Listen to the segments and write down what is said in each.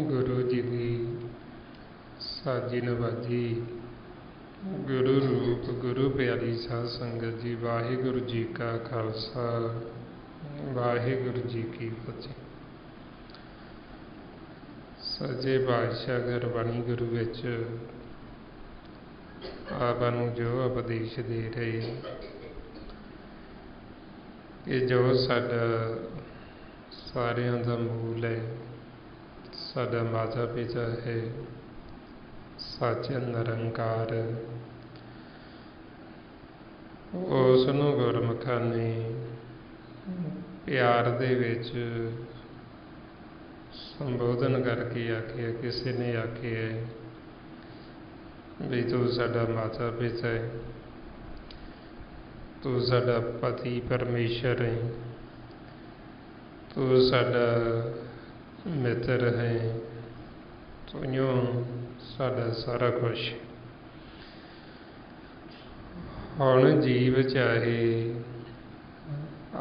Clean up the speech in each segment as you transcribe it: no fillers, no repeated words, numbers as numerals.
गुरु जी की साजी नवाजी गुरु रूप गुरु प्यारी साध संगत जी, वाहिगुरु जी का खालसा वाहिगुरु जी की फतेह। सजे पातशाह गुरबाणी गुरु विच आपां नूं जो उपदेश दे रहे कि जो साडा सारिਆਂ ਦਾ मूल है, साडा माता पिता है, सच निरंकार, उस नूं गुरमुखां ने प्यार दे विच संबोधन करके आखिया, किसी ने आखिया भी तू साडा माता पिता है, तू साडा पति परमेश्वर है, तू साडा मित्र है, तूं साडा सारा कुछ। हुण जीव चाहे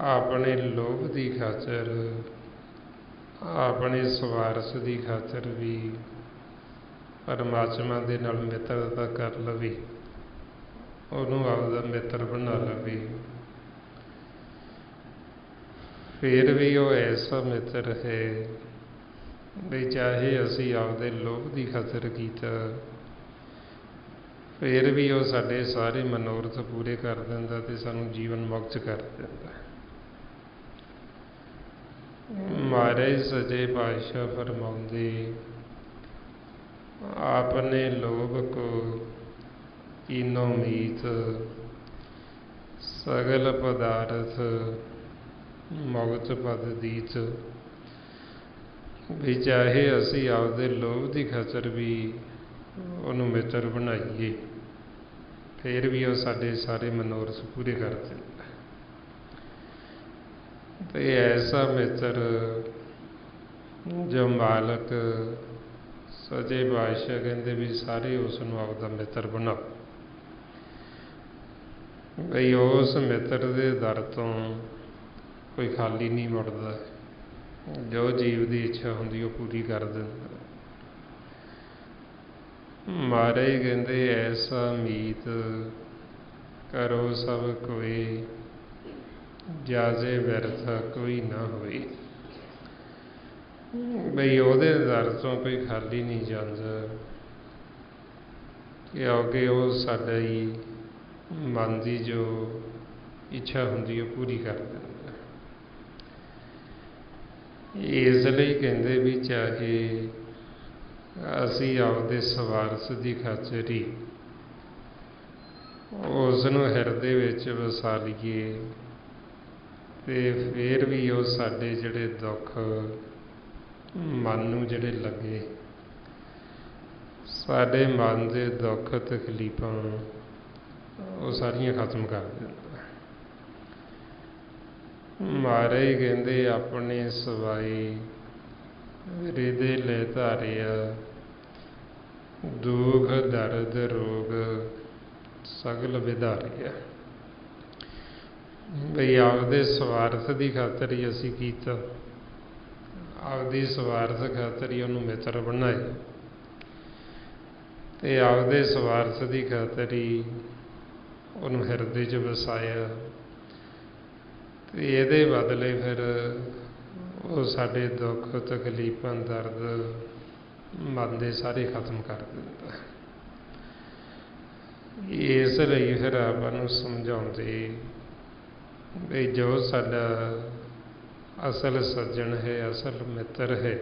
अपने लोभ की खातर, अपने स्वार्थ की खातर भी परमात्मा दे नाल मित्रता कर लवे, उन्होंने आपदा मित्र बना लवे, फिर भी वो ऐसा मित्र है भी चाहे असी आपदे लोभ की खातर कीता, फिर भी वो साडे सारे मनोरथ पूरे कर दिंदा ते सानूं जीवन मुक्त कर दिंदा। महाराज सच्चे पातशाह फरमाउंदे, आपने लोभ को कीनो मीत, सगल पदार्थ मुक्त पद दीत। भी चाहे असी आपदे लोभ की खातर भी उन्होंने मित्र बनाइए, फिर भी वो साडे सारे मनोरथ पूरे कर दिंदा। तो ऐसा मित्र जो मालक सच्चे पातशाह कहते भी सारे उसनूं आपदा मित्र बनाओ, बई उस मित्र के दर तो कोई खाली नहीं मुड़दा, जो जीव की इच्छा होंदी वो पूरी कर दिंदा। महाराज कहते ऐसा मीत करो सब कोई, जाजे व्यर्थ कोई ना होए। बई ਉਹਦੇ दर तो कोई खाली नहीं जाता, क्योंकि वो साडा ही मन की जो इच्छा होंदी वो पूरी कर दिंदा। इसलिए कहते भी चाहे असी आपदे स्वार्थ की खातर ही उसनूं हिरदे विच वसा लीए, ਤੇ ਫਿਰ ਵੀ ਉਹ ਸਾਡੇ ਜਿਹੜੇ ਦੁੱਖ ਮਨ ਨੂੰ ਜਿਹੜੇ ਲੱਗੇ, ਸਾਡੇ ਮਨ ਦੇ ਦੁੱਖ ਤਕਲੀਫਾਂ ਉਹ ਸਾਰੀਆਂ ਖਤਮ ਕਰ ਦਿੰਦਾ। ਮਹਾਰਾਜ ਕਹਿੰਦੇ ਆਪਣੇ ਸਵਾਈ ਰਿਦੇ ਲੈ ਧਾਰਿਆ, ਦੁਖ ਦਰਦ ਰੋਗ ਸਗਲ ਵਿਧਾਰਿਆ। ਬਈ ਆਪਦੇ ਸਵਾਰਥ ਦੀ ਖਾਤਰ ਹੀ ਅਸੀਂ ਕੀਤਾ, ਆਪਦੀ ਸਵਾਰਥ ਖਾਤਰ ਹੀ ਉਹਨੂੰ ਮਿੱਤਰ ਬਣਾਇਆ, ਤੇ ਆਪਦੇ ਸਵਾਰਥ ਦੀ ਖਾਤਰ ਹੀ ਉਹਨੂੰ ਹਿਰਦੇ 'ਚ ਵਸਾਇਆ, ਤੇ ਇਹਦੇ ਬਦਲੇ ਫਿਰ ਉਹ ਸਾਡੇ ਦੁੱਖ ਤਕਲੀਫਾਂ ਦਰਦ ਮਨ ਦੇ ਸਾਰੇ ਖਤਮ ਕਰ ਦਿੰਦਾ। ਇਸ ਲਈ ਫਿਰ ਆਪਾਂ ਨੂੰ ਸਮਝਾਉਂਦੇ ਵੀ ਜੋ ਸਾਡਾ ਅਸਲ ਸੱਜਣ ਹੈ, ਅਸਲ ਮਿੱਤਰ ਹੈ,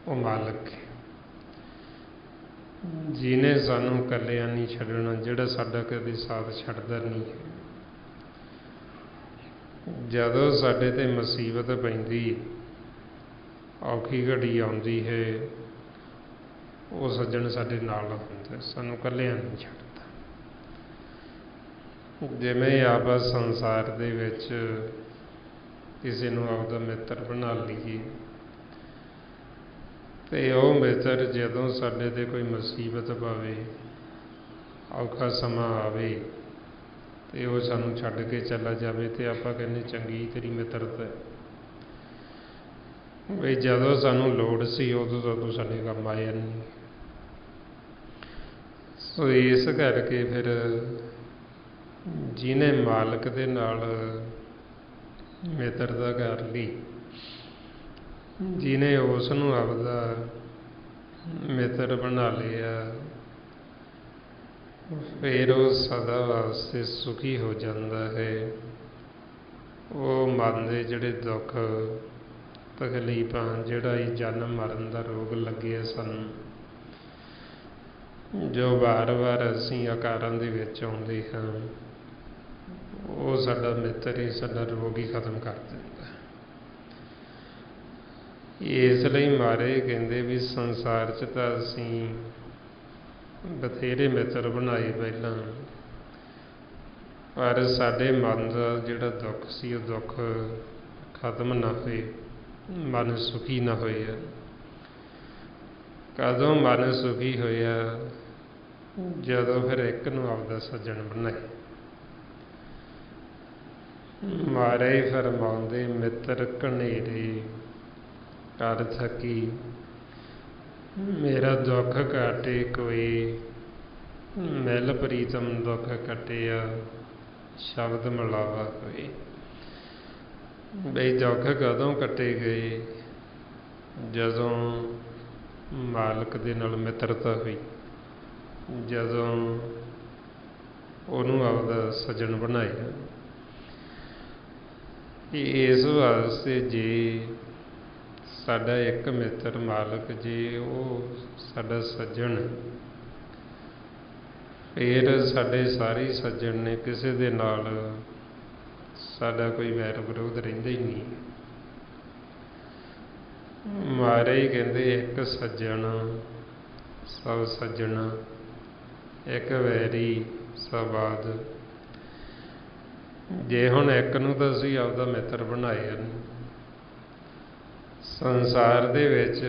ਉਹ ਮਾਲਕ ਹੈ, ਜਿਹਨੇ ਸਾਨੂੰ ਇਕੱਲਿਆਂ ਨਹੀਂ ਛੱਡਣਾ, ਜਿਹੜਾ ਸਾਡਾ ਕਦੇ ਸਾਥ ਛੱਡਦਾ ਨਹੀਂ ਹੈ। ਜਦੋਂ ਸਾਡੇ ਤੇ ਮੁਸੀਬਤ ਪੈਂਦੀ, ਔਖੀ ਘੜੀ ਆਉਂਦੀ ਹੈ, ਉਹ ਸੱਜਣ ਸਾਡੇ ਨਾਲ ਹੁੰਦਾ, ਸਾਨੂੰ ਇਕੱਲਿਆਂ ਨਹੀਂ ਛੱਡਦਾ। ਜਿਵੇਂ ਆਪਾਂ ਸੰਸਾਰ ਦੇ ਵਿੱਚ ਕਿਸੇ ਨੂੰ ਆਪਦਾ ਮਿੱਤਰ ਬਣਾ ਲਈਏ, ਤੇ ਉਹ ਮਿੱਤਰ ਜਦੋਂ ਸਾਡੇ ਤੇ ਕੋਈ ਮੁਸੀਬਤ ਪਵੇ, ਔਖਾ ਸਮਾਂ ਆਵੇ, ਤੇ ਉਹ ਸਾਨੂੰ ਛੱਡ ਕੇ ਚਲਾ ਜਾਵੇ, ਤੇ ਆਪਾਂ ਕਹਿੰਦੇ ਚੰਗੀ ਤੇਰੀ ਮਿੱਤਰਤਾ ਹੈ, ਵੀ ਜਦੋਂ ਸਾਨੂੰ ਲੋੜ ਸੀ ਉਦੋਂ ਤਾਂ ਤੂੰ ਸਾਡੇ ਕੰਮ ਆਇਆ ਨਹੀਂ। ਸੋ ਇਸ ਕਰਕੇ ਫਿਰ ਜਿਹਨੇ ਮਾਲਕ ਦੇ ਨਾਲ ਮਿੱਤਰਤਾ ਕਰ ਲਈ, ਜਿਹਨੇ ਉਸ ਨੂੰ ਆਪਦਾ ਮਿੱਤਰ ਬਣਾ ਲਿਆ, ਫਿਰ ਉਹ ਸਦਾ ਵਾਸਤੇ ਸੁਖੀ ਹੋ ਜਾਂਦਾ ਹੈ। ਉਹ ਮਨ ਦੇ ਜਿਹੜੇ ਦੁੱਖ ਤਕਲੀਫਾਂ, ਜਿਹੜਾ ਇਹ ਜਨਮ ਮਰਨ ਦਾ ਰੋਗ ਲੱਗਿਆ ਸਾਨੂੰ, ਜੋ ਵਾਰ-ਵਾਰ ਅਸੀਂ ਆਕਾਰਾਂ ਦੇ ਵਿੱਚ ਆਉਂਦੇ ਹਾਂ, ਉਹ ਸਾਡਾ ਮਿੱਤਰ ਹੀ ਸਾਡਾ ਰੋਗ ਹੀ ਖਤਮ ਕਰ ਦਿੰਦਾ। ਇਸ ਲਈ ਮਹਾਰਾਜ ਕਹਿੰਦੇ ਵੀ ਸੰਸਾਰ 'ਚ ਤਾਂ ਅਸੀਂ ਬਥੇਰੇ ਮਿੱਤਰ ਬਣਾਏ ਪਹਿਲਾਂ, ਪਰ ਸਾਡੇ ਮਨ ਦਾ ਜਿਹੜਾ ਦੁੱਖ ਸੀ ਉਹ ਦੁੱਖ ਖਤਮ ਨਾ ਹੋਏ, ਮਨ ਸੁਖੀ ਨਾ ਹੋਇਆ। ਕਦੋਂ ਮਨ ਸੁਖੀ ਹੋਇਆ? ਜਦੋਂ ਫਿਰ ਇੱਕ ਨੂੰ ਆਪਦਾ ਸੱਜਣ ਬਣਾਏ। ਮਹਾਰਾਜ ਫਰਮਾਉਂਦੇ ਮਿੱਤਰ ਘਨੇਰੇ ਕਰ ਥਕੀ, ਮੇਰਾ ਦੁੱਖ ਕਾਟੇ ਕੋਈ, ਮਿਲ ਪ੍ਰੀਤਮ ਦੁੱਖ ਕੱਟਿਆ, ਸ਼ਬਦ ਮਿਲਾਵਾ ਹੋਏ। ਬਈ ਦੁੱਖ ਕਦੋਂ ਕੱਟੇ ਗਏ? ਜਦੋਂ ਮਾਲਕ ਦੇ ਨਾਲ ਮਿੱਤਰਤਾ ਹੋਈ, ਜਦੋਂ ਉਹਨੂੰ ਆਪਦਾ ਸੱਜਣ ਬਣਾਇਆ। ਇਸ ਵਾਸਤੇ ਜੇ ਸਾਡਾ ਇੱਕ ਮਿੱਤਰ ਮਾਲਕ, ਜੇ ਉਹ ਸਾਡਾ ਸੱਜਣ, ਫਿਰ ਸਾਡੇ ਸਾਰੇ ਸੱਜਣ ਨੇ, ਕਿਸੇ ਦੇ ਨਾਲ ਸਾਡਾ ਕੋਈ ਵੈਰ ਵਿਰੋਧ ਰਹਿੰਦਾ ਹੀ ਨਹੀਂ। ਮਹਾਰਾਜ ਕਹਿੰਦੇ ਇੱਕ ਸੱਜਣ ਸਭ ਸੱਜਣ, ਇੱਕ ਵੈਰੀ ਸਭ ਆਦ। ਜੇ ਹੁਣ ਇੱਕ ਨੂੰ ਤਾਂ ਅਸੀਂ ਆਪਦਾ ਮਿੱਤਰ ਬਣਾਇਆ, ਸੰਸਾਰ ਦੇ ਵਿੱਚ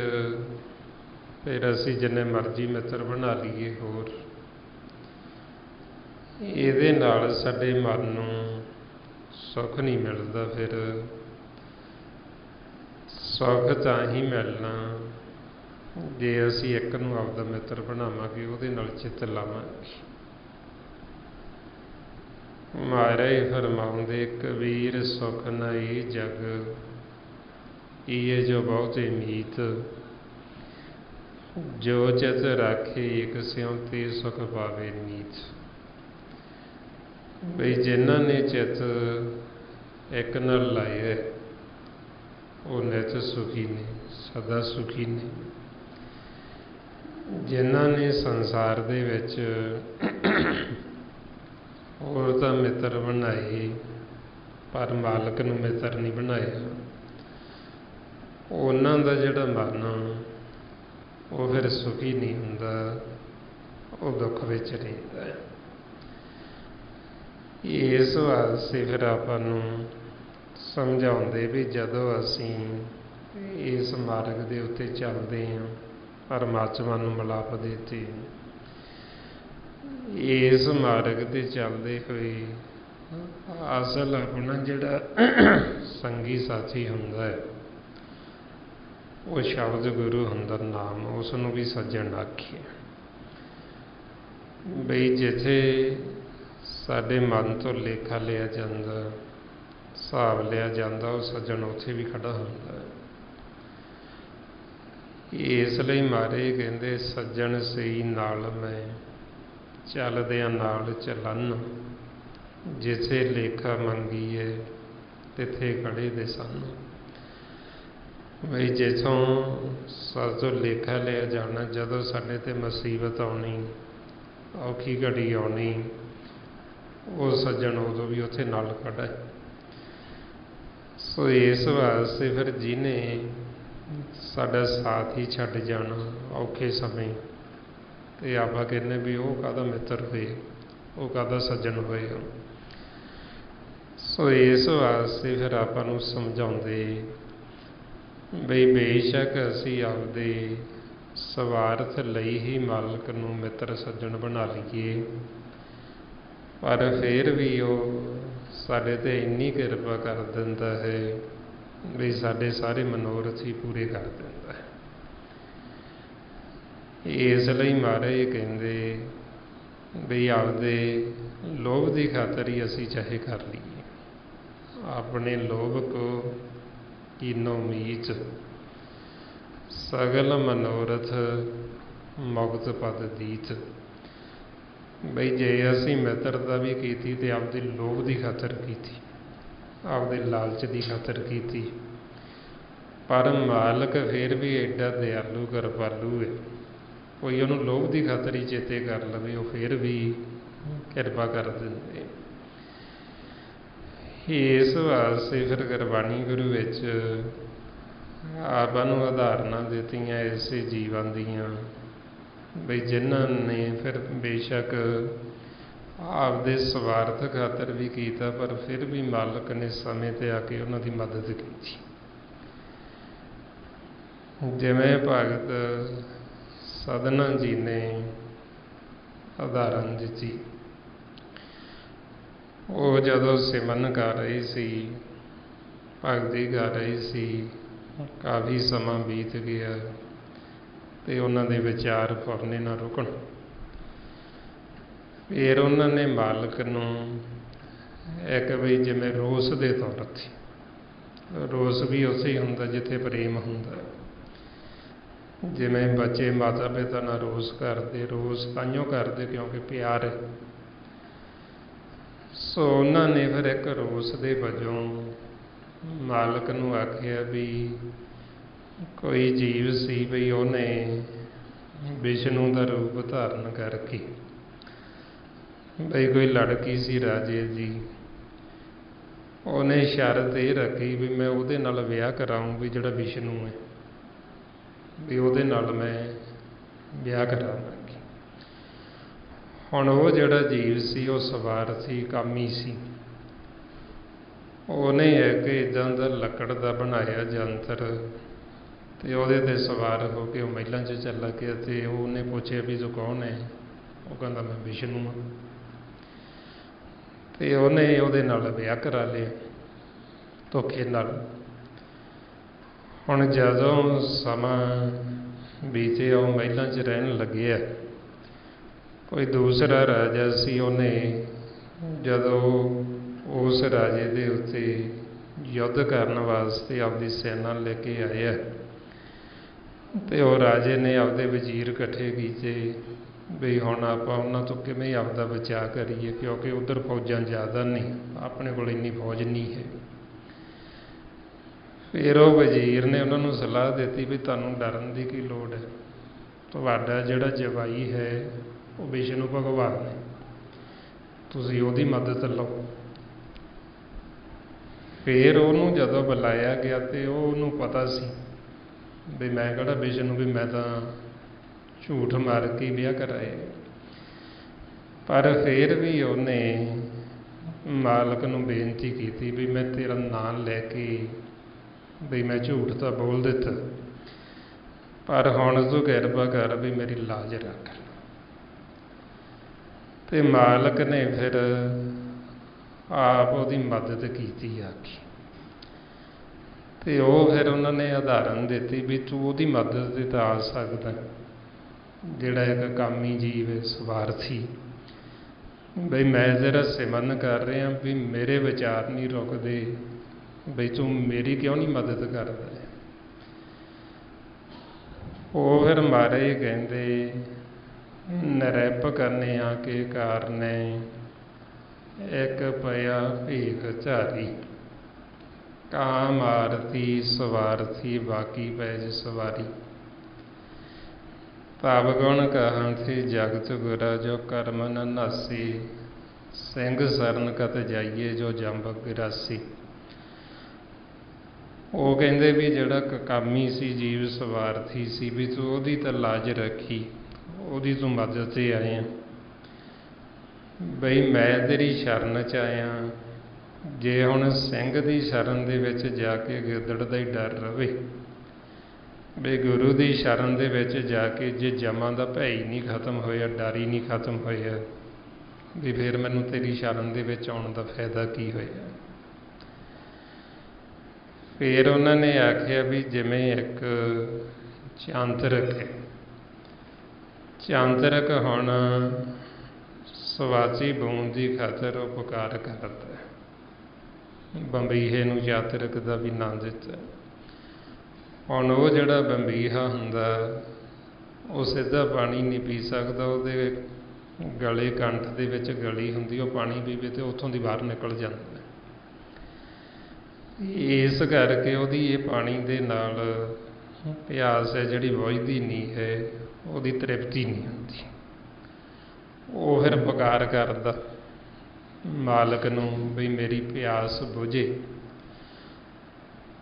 ਫਿਰ ਅਸੀਂ ਜਿੰਨੇ ਮਰਜ਼ੀ ਮਿੱਤਰ ਬਣਾ ਲਈਏ, ਹੋਰ ਇਹਦੇ ਨਾਲ ਸਾਡੇ ਮਨ ਨੂੰ ਸੁੱਖ ਨਹੀਂ ਮਿਲਦਾ। ਫਿਰ ਸੁੱਖ ਤਾਂ ਹੀ ਮਿਲਣਾ ਜੇ ਅਸੀਂ ਇੱਕ ਨੂੰ ਆਪਦਾ ਮਿੱਤਰ ਬਣਾਵਾਂਗੇ, ਉਹਦੇ ਨਾਲ ਚਿੱਤ ਲਾਵਾਂਗੇ। ਮਹਾਰਾਜ ਫਰਮਾਉਂਦੇ ਕਬੀਰ ਸੁਖ ਨ ਇਹ ਜਗ, ਇਹ ਜੋ ਬਹੁਤੇ ਮੀਤ, ਜੋ ਚਿਤ ਰਾਖੇ ਇਕ ਸਿਉ ਤੇ ਸੁਖ ਪਾਵੇ ਨੀਤ। ਬਈ ਜਿਨ੍ਹਾਂ ਨੇ ਚਿੱਤ ਇੱਕ ਨਾਲ ਲਾਇਆ, ਉਹ ਨਿਤ ਸੁਖੀ ਨੇ, ਸਦਾ ਸੁਖੀ ਨੇ। ਜਿਨ੍ਹਾਂ ਨੇ ਸੰਸਾਰ ਦੇ ਵਿੱਚ ਹੋਰ ਤਾਂ ਮਿੱਤਰ ਬਣਾਏ, पर मालक नूं मित्र नहीं बनाया। उन्हां दा जिहड़ा मन वो फिर सुखी नहीं हुंदा, वो दुख विच रहिंदा है। इस वास्ते फिर आपां नूं समझाउंदे भी जदों असीं इस मार्ग दे उत्ते चलदे हां, परमात्मा नूं मिलाप देते, इस मार्ग ते चलदे होए असल अपना जिहड़ा संगी साथी हुंदा है वो शब्द गुरु हुंदा, नाम, उस नूं भी सज्जण आखिए। बई जिथे साडे मन तो लेखा लिया जांदा, हिसाब लिया जांदा, वो सज्जण उत्थे भी खड़ा हुंदा है। इसलिए मारे कहते सज्जण सही नाल मैं चलदियां नाल चलन, जिथे लेखा मंगीए तिथे खड़े दे सन। बई जिथों साडे लेखा लिया जाना, जदों साडे ते मुसीबत आउणी, औखी घड़ी आउणी, वो सज्जण उदों भी उत्थे नाल खड़ा है। सो इस वास्ते फिर जिन्हें साडा साथ ही छड्ड जाना औखे समय, ते आपां कहने भी वो काहदा मित्र होए, वो काहदा सज्जण होए। सो इस वास्ते फिर आपां नूं समझाउंदे बई बेशक असीं आपदे स्वार्थ लई ही मालक नूं मित्र सज्जण बना लईए, पर फिर भी वो साडे ते इन्नी किरपा कर दिंदा है भी साडे सारे मनोरथ ही पूरे कर दिंदा है। इसलिए महाराज कहंदे भी आपदे लोभ की खातर ही असीं चाहे कर लीए, अपने लोभ को कीनो मीच, सगल मनोरथ मुक्त पद दीच। बई जे असीं मित्रता भी कीती ते आपदे लोभ की खातर कीती, आपदे लालच की खातर कीती, पर मालक फिर भी एडा दयालु कृपालु है, कोई उन्होंने लोभ की खातर ही चेते कर लवे, वो फिर भी किरपा कर दिंदे। इस वास्ते फिर गुरबाणी गुरु विच आपां नूं उदाहरणां दित्तियां ऐसे जीवन दीयां, बई जिन्हां ने फिर बेशक आपदे स्वार्थ खातर भी कीता, पर फिर भी मालक ने समय ते आके उन्हां दी मदद कीती। जिवें भगत सदना जी ने उदाहरण दित्ती, वो जदों सिमरन कर रही सी, भगती कर रही सी, काफ़ी समा बीत गया ते उन्हां दे विचार फुरने ना रुकण। फिर उन्होंने मालक नूं एक बई जिवें रोस दे तौर ते, रोस भी उत्थे ही हुंदा जिथे प्रेम हुंदा, जिवें बच्चे माता पिता नाल रोस करते, रोस ताइयों करते क्योंकि प्यार है। सो उन्होंने फिर एक रोस दे वजों मालक नूं आखिया भी कोई जीव सी बई उहने विष्णु का रूप धारण करके, बई कोई लड़की सी राजे जी, उन्हें शर्त ये रखी भी मैं उहदे नाल विआह कराऊं, भी जिहड़ा विष्णु है भी उहदे नाल मैं विआह करावांगी। हुण वो जिहड़ा जीव सी वो स्वार्थी कामी सी, उहने एक इदां दा लकड़ दा बनाया जंतर ते उहदे ते सवार हो के महलां च चला गया, ते उहने पुछया भी तूं कौन है, वो कहंदा मैं विष्णु हाँ, ते उहने उहदे नाल विआह करा लिया धोखे नाल। हुण जदों समा बीते वो महलां च रहन लगे, कोई दूसरा राजा सी, उन्हें जदों उस राजे दे उत्ते युद्ध करन वास्ते आपदी सेना लेके आया, तो वह राजे ने आपदे वजीर इकट्ठे किए भी हुण आपां उन्हां तों किवें आपदा बचाव करिए, क्योंकि उधर फौजां ज़्यादा नहीं, अपने कोल इन्नी फौज नहीं है। फिर वो वजीर ने उन्होंने सलाह दी भी तुहानूं डरन की लोड़ है, तुहाडा जिहड़ा जवाई है वो विष्णु भगवान ने, तुसीं उहदी मदद लो। फिर ਉਹਨੂੰ ਜਦੋਂ ਬੁਲਾਇਆ ਗਿਆ ਤੇ ਉਹਨੂੰ ਪਤਾ ਸੀ ਵੀ ਮੈਂ ਕਿਹੜਾ ਵਿਸ਼ਨੂੰ ਵੀ ਮੈਂ ਤਾਂ ਝੂਠ ਮਾਰ ਕੇ ਵਿਆਹ ਕਰਾਏ। ਪਰ ਫਿਰ ਵੀ ਉਹਨੇ ਮਾਲਕ ਨੂੰ ਬੇਨਤੀ ਕੀਤੀ ਵੀ ਮੈਂ ਤੇਰਾ ਨਾਂ ਲੈ ਕੇ ਵੀ ਮੈਂ ਝੂਠ ਤਾਂ ਬੋਲ ਦਿੱਤਾ, ਪਰ ਹੁਣ ਤੂੰ ਕਿਰਪਾ ਕਰ ਵੀ ਮੇਰੀ ਲਾਜ ਰੱਖ। ਤੇ ਮਾਲਕ ਨੇ ਫਿਰ ਆਪ ਉਹਦੀ ਮਦਦ ਕੀਤੀ ਆ ਕੇ, ਤੇ ਉਹ ਫਿਰ ਉਹਨਾਂ ਨੇ ਉਦਾਹਰਨ ਦਿੱਤੀ ਵੀ ਤੂੰ ਉਹਦੀ ਮਦਦ ਤੇ ਤਾਂ ਆ ਸਕਦਾ ਜਿਹੜਾ ਇੱਕ ਕਾਮੀ ਜੀਵ ਹੈ, ਸਵਾਰਥੀ। ਬਈ ਮੈਂ ਤੇਰਾ ਸਿਮਰਨ ਕਰ ਰਿਹਾ ਵੀ ਮੇਰੇ ਵਿਚਾਰ ਨਹੀਂ ਰੁਕਦੇ, ਬਈ ਤੂੰ ਮੇਰੀ ਕਿਉਂ ਨਹੀਂ ਮਦਦ ਕਰਦਾ। ਉਹ ਫਿਰ ਮਾਰੇ ਕਹਿੰਦੇ ਨਰੈਪ ਕਰਨੇ ਆ ਕੇ ਕਾਰਨੇ ਇੱਕ ਪਿਆ ਭੀਖ ਝਾਰੀ, ਕਾਮ ਆਰਤੀ ਸਵਾਰਥੀ ਬਾਕੀ ਪੈਜ ਸਵਾਰੀ। ਤਬ ਗੁਣ ਕਹਾਂ ਸੀ ਜਗਤ ਗੁਰਾ ਜੋ ਕਰਮ ਨ ਨਾਸੀ, ਸਿੰਘ ਸਰਨ ਕਤ ਜਾਈਏ ਜੋ ਜੰਬ ਗਿਰਾਸੀ। ਉਹ ਕਹਿੰਦੇ ਵੀ ਜਿਹੜਾ ਕਾਮੀ ਸੀ ਜੀਵ, ਸਵਾਰਥੀ ਸੀ, ਵੀ ਤੂੰ ਉਹਦੀ ਤਾਂ ਲਾਜ ਰੱਖੀ, ਉਹਦੀ ਤੂੰ ਮਦਦ ਤੇ ਆਇਆ। ਬਈ ਮੈਂ ਤੇਰੀ ਸ਼ਰਨ 'ਚ ਆਇਆ, ਜੇ ਹੁਣ ਸਿੰਘ ਦੀ ਸ਼ਰਨ ਦੇ ਵਿੱਚ ਜਾ ਕੇ ਗਿੱਦੜ ਦਾ ਹੀ ਡਰ ਰਵੇ, ਵੀ ਗੁਰੂ ਦੀ ਸ਼ਰਨ ਦੇ ਵਿੱਚ ਜਾ ਕੇ ਜੇ ਜਮਾਂ ਦਾ ਭੈ ਹੀ ਨਹੀਂ ਖਤਮ ਹੋਇਆ, ਡਰ ਹੀ ਨਹੀਂ ਖਤਮ ਹੋਇਆ, ਵੀ ਫਿਰ ਮੈਨੂੰ ਤੇਰੀ ਸ਼ਰਨ ਦੇ ਵਿੱਚ ਆਉਣ ਦਾ ਫਾਇਦਾ ਕੀ ਹੋਇਆ। ਫਿਰ ਉਹਨਾਂ ਨੇ ਆਖਿਆ ਵੀ ਜਿਵੇਂ ਇੱਕ ਚਾਂਤਰਕ ਹੈ, ਚਾਂਤਰਕ ਹੁਣ ਸਵਾਚੀ ਬੂੰਦ ਦੀ ਖਾਤਰ ਉਪਕਾਰ ਕਰਦਾ। ਬੰਬੀਹੇ ਨੂੰ ਚਾਤਰਕ ਦਾ ਵੀ ਨਾਂ ਦਿੱਤਾ। ਹੁਣ ਉਹ ਜਿਹੜਾ ਬੰਬੀਹਾ ਹੁੰਦਾ ਉਹ ਸਿੱਧਾ ਪਾਣੀ ਨਹੀਂ ਪੀ ਸਕਦਾ, ਉਹਦੇ ਗਲੇ ਕੰਠ ਦੇ ਵਿੱਚ ਗਲੀ ਹੁੰਦੀ, ਉਹ ਪਾਣੀ ਪੀਵੇ ਤੇ ਉੱਥੋਂ ਦੀ ਬਾਹਰ ਨਿਕਲ ਜਾਂਦਾ। ਇਸ ਕਰਕੇ ਉਹਦੀ ਇਹ ਪਾਣੀ ਦੇ ਨਾਲ ਪਿਆਸ ਹੈ ਜਿਹੜੀ ਬੁਝਦੀ ਨਹੀਂ ਹੈ, ਉਹਦੀ ਤ੍ਰਿਪਤੀ ਨਹੀਂ ਹੁੰਦੀ। ਉਹ ਫਿਰ ਪੁਕਾਰ ਕਰਦਾ ਮਾਲਕ ਨੂੰ ਵੀ ਮੇਰੀ ਪਿਆਸ ਬੁਝੇ।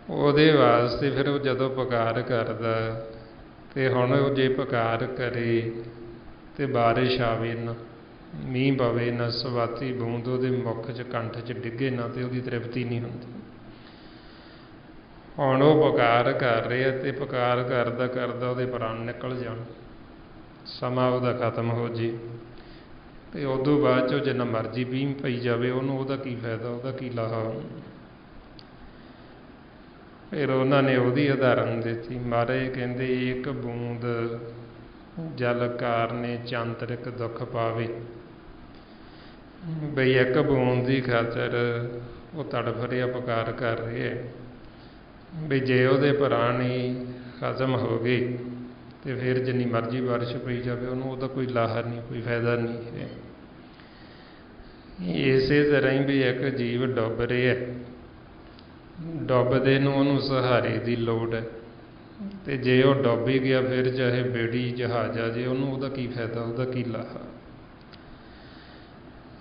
ਉਹਦੇ ਵਾਸਤੇ ਫਿਰ ਉਹ ਜਦੋਂ ਪੁਕਾਰ ਕਰਦਾ ਤੇ ਹੁਣ ਉਹ ਜੇ ਪੁਕਾਰ ਕਰੇ ਤੇ ਬਾਰਿਸ਼ ਆਵੇ ਨਾ, ਮੀਂਹ ਪਵੇ ਨਾ, ਸਵਾਤੀ ਬੂੰਦ ਉਹਦੇ ਮੁੱਖ 'ਚ ਕੰਠ 'ਚ ਡਿੱਗੇ ਨਾ, ਤੇ ਉਹਦੀ ਤ੍ਰਿਪਤੀ ਨਹੀਂ ਹੁੰਦੀ। ਹੁਣ ਉਹ ਪੁਕਾਰ ਕਰ ਰਿਹਾ ਤੇ ਪੁਕਾਰ ਕਰਦਾ ਕਰਦਾ ਉਹਦੇ ਪ੍ਰਾਣ ਨਿਕਲ ਜਾਣ, ਸਮਾਂ ਉਹਦਾ ਖਤਮ ਹੋ ਜੇ, ਤੇ ਉਦੋਂ ਬਾਅਦ 'ਚੋਂ ਜਿੰਨਾ ਮਰਜ਼ੀ ਮੀਂਹ ਪਈ ਜਾਵੇ ਉਹਨੂੰ ਉਹਦਾ ਕੀ ਫਾਇਦਾ, ਉਹਦਾ ਕੀ ਲਾਹਾ। ਫਿਰ ਉਹਨਾਂ ਨੇ ਉਹਦੀ ਉਦਾਹਰਨ ਦਿੱਤੀ। ਮਹਾਰਾਜ ਕਹਿੰਦੇ ਇੱਕ ਬੂੰਦ ਜਲ ਕਾਰਨੇ ਚਾਂਤਰਿਕ ਦੁੱਖ ਪਾਵੇ। ਬਈ ਇੱਕ ਬੂੰਦ ਦੀ ਖਾਤਰ ਉਹ ਤੜਫ ਰਿਹਾ, ਪੁਕਾਰ ਕਰ ਰਿਹਾ, ਵੀ ਜੇ ਉਹਦੇ ਪ੍ਰਾਣ ਹੀ ਖਤਮ ਹੋ ਗਏ ਤੇ ਫਿਰ ਜਿੰਨੀ ਮਰਜ਼ੀ ਬਾਰਿਸ਼ ਪਈ ਜਾਵੇ ਉਹਨੂੰ ਉਹਦਾ ਕੋਈ ਲਾਹਾ ਨਹੀਂ, ਕੋਈ ਫਾਇਦਾ ਨਹੀਂ ਹੈ। ਇਸੇ ਤਰ੍ਹਾਂ ਹੀ ਵੀ ਇੱਕ ਜੀਵ ਡੁੱਬ ਰਿਹਾ, ਡੁੱਬਦੇ ਨੂੰ ਉਹਨੂੰ ਸਹਾਰੇ ਦੀ ਲੋੜ ਹੈ, ਤੇ ਜੇ ਉਹ ਡੁੱਬ ਹੀ ਗਿਆ ਫਿਰ ਚਾਹੇ ਬੇੜੀ ਜਹਾਜ਼ ਆ ਜੇ, ਉਹਨੂੰ ਉਹਦਾ ਕੀ ਫਾਇਦਾ, ਉਹਦਾ ਕੀ ਲਾਹਾ।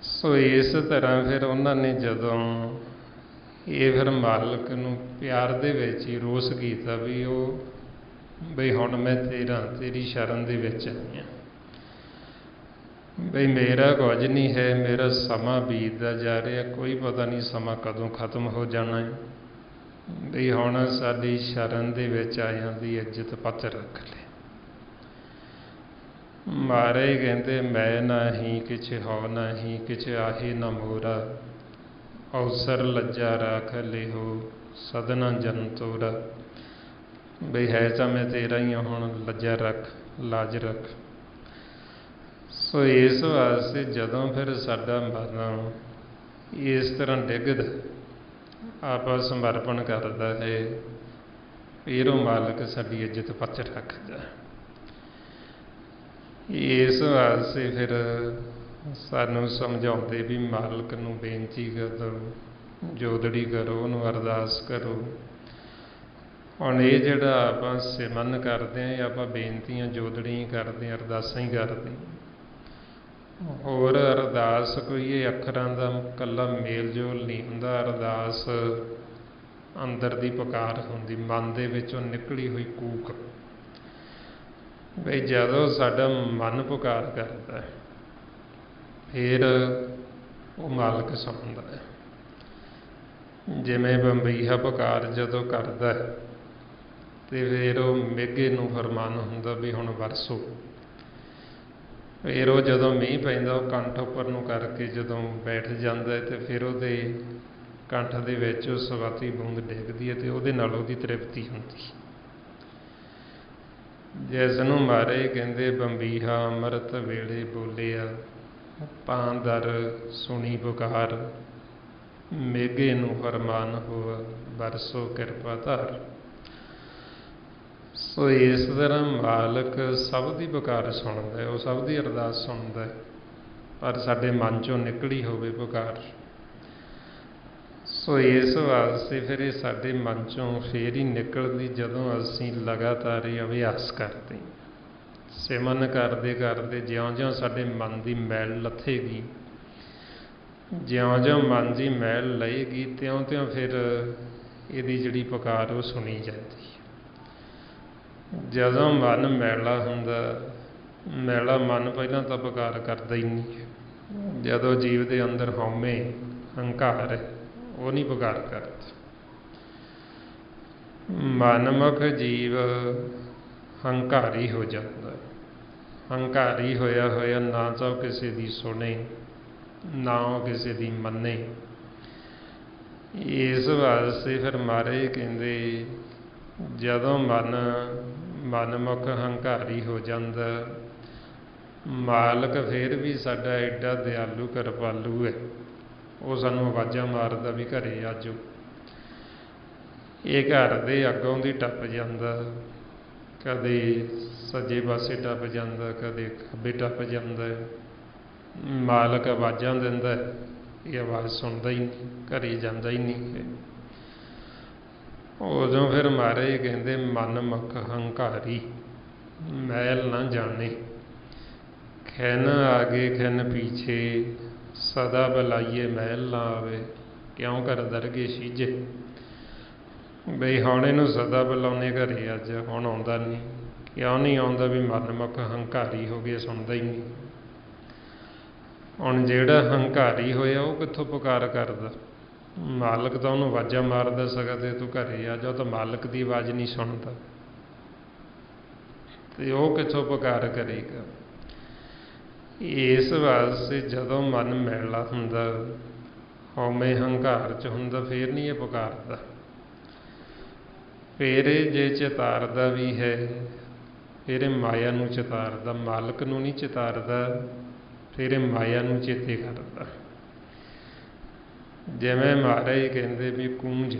ਸੋ ਇਸ ਤਰ੍ਹਾਂ ਫਿਰ ਉਹਨਾਂ ਨੇ ਜਦੋਂ ਇਹ ਫਿਰ ਮਾਲਕ ਨੂੰ ਪਿਆਰ ਦੇ ਵਿੱਚ ਹੀ ਰੋਸ ਕੀਤਾ ਵੀ ਉਹ ਬਈ ਹੁਣ ਮੈਂ ਤੇਰੀ ਸ਼ਰਨ ਦੇ ਵਿੱਚ ਆਈ ਹਾਂ, ਬਈ ਮੇਰਾ ਕੁਝ ਨਹੀਂ ਹੈ, ਮੇਰਾ ਸਮਾਂ ਬੀਤਦਾ ਜਾ ਰਿਹਾ, ਕੋਈ ਪਤਾ ਨਹੀਂ ਸਮਾਂ ਕਦੋਂ ਖਤਮ ਹੋ ਜਾਣਾ ਹੈ, ਬਈ ਹੁਣ ਸਾਡੀ ਸ਼ਰਨ ਦੇ ਵਿੱਚ ਆਇਆਂ ਦੀ ਇੱਜ਼ਤ ਪੱਤ ਰੱਖ ਲੈ। ਮਹਾਰਾਜ ਕਹਿੰਦੇ ਮੈਂ ਨਾਹੀ ਕਿਛ ਹੋ ਨਾਹੀ ਕਿਛ ਆਹੇ ਨਾ ਮੋਰਾ, ਅਵਸਰ ਲੱਜਾ ਰਾਖ ਲਿਹੋ ਸਦਨਾ ਜਨ ਤੋਰਾ। ਬਈ ਹੈ ਤਾਂ ਮੈਂ ਤੇਰਾ ਹੀ ਹਾਂ, ਹੁਣ ਲੱਜਾ ਰੱਖ, ਲਾਜ ਰੱਖ। ਸੋ ਇਸ ਵਾਸਤੇ ਜਦੋਂ ਫਿਰ ਸਾਡਾ ਮਨ ਇਸ ਤਰ੍ਹਾਂ ਡਿੱਗਦਾ, ਆਪਾਂ ਸਮਰਪਣ ਕਰਦਾ ਹੈ, ਫਿਰ ਉਹ ਮਾਲਕ ਸਾਡੀ ਇੱਜ਼ਤ ਪੱਤ ਰੱਖਦਾ। ਇਸ ਵਾਸਤੇ ਫਿਰ ਸਾਨੂੰ ਸਮਝਾਉਂਦੇ ਵੀ ਮਾਲਕ ਨੂੰ ਬੇਨਤੀ ਕਰੋ, ਜੋਦੜੀ ਕਰੋ, ਉਹਨੂੰ ਅਰਦਾਸ ਕਰੋ। ਹੁਣ ਇਹ ਜਿਹੜਾ ਆਪਾਂ ਸਿਮਰਨ ਕਰਦੇ ਹਾਂ, ਆਪਾਂ ਬੇਨਤੀਆਂ ਜੋਦੜੀਆਂ ਕਰਦੇ ਹਾਂ, ਅਰਦਾਸਾਂ ਹੀ ਕਰਦੇ ਹਾਂ। ਹੋਰ ਅਰਦਾਸ ਕੋਈ ਇਹ ਅੱਖਰਾਂ ਦਾ ਇਕੱਲਾ ਮੇਲ ਜੋਲ ਨਹੀਂ ਹੁੰਦਾ। ਅਰਦਾਸ अंदर दी पुकार हुंदी, मन दे विचों निकली हुई कूक। बई जदों साडा मन पुकार करता है फिर वो मालक सुणदा है। जिवें बंबईहा पुकार जदों करदा है ते फिर वो मेघे नूं फरमान हुंदा भी हुण वरसो। फिर वो जदों मींह पैंदा वो कंठ उपर नूं करके जदों बैठ जांदा है ते फिर उहदे कंठ दे विच वो सवाती बूंद डिगदी है ते उहदे नाल उहदी तृप्ति हुंदी। जिस नूं महाराज कहंदे बंबीहा अमृत वेले बोलिया, पां दर सुनी पुकार, मेघे नूं फरमान होवा बरसो किरपा धार। सो इस तरह मालक सब दी पुकार सुणदा है, वो सब दी अरदास सुणदा है, पर साडे मन चों निकली होवे पुकार। सो इस वास्ते फिर ये साडे मन चों फिर ही निकलदी जदों असीं लगातार ही अभ्यास करते, सिमन करते करते ज्यों-ज्यों साडे मन की मैल लथेगी, ज्यों-ज्यों मन की मैल लएगी, त्यों-त्यों फिर इहदी जिहड़ी पुकार वो सुनी जाती। जदों मन मैला हुंदा, मैला मन पहलां तां पुकार करदा ही नहीं। जदों जीव दे अंदर हउमे हंकार है वो नहीं पुकार करता। मनमुख जीव हंकारी हो जाता, हंकारी होया होया ना तो किसी दी सुने ना किसी दी मने। इस वास्ते फिर महाराज कहंदे जदों मनमुख हंकारी हो जाता, मालक फिर भी साडा एडा दयालु कृपालू है, वो सानूं आवाज़ां मारदा भी घरे आ जाओ। ये घर दे अगों दी टप जांदा, कदे सज्जे पासे टप जांदा, कदे खब्बे टप जांदा। मालक आवाज़ां दिंदा, ये आवाज़ सुनदा ही नहीं, घरे जांदा ही नहीं। उदों फिर महाराज कहंदे मनमुख हंकारी मैल ना जाने, खिन आगे खिन पीछे सदा बुलाइए मैल ना आवे, क्यों कर दरगे शीजे। बई हुण इहनूं सदा बुलाउने घरे अज, हुण आउंदा नहीं, क्यों नहीं आउंदा भी मनमुख हंकारी हो गया, सुनदा ही नहीं। हुण जिहड़ा हंकारी होया वो कित्थों पुकार करदा, मालक तो उहनूं आवाज़ां मारदा सकदा तूं घरे आ जा, तो मालक की आवाज़ नहीं सुनदा ते वो कित्थों पुकार करेगा। इस वास्ते जदों मन मैला हुंदा, हौमे हंकार च हुंदा, फिर नहीं ये पुकारदा। फिर जे चितारदा भी है, फिर माया नूं चितारदा, मालक नूं नहीं चितारदा, फिर माया नूं चेते करदा। जिवें महाराज कहंदे भी कूंज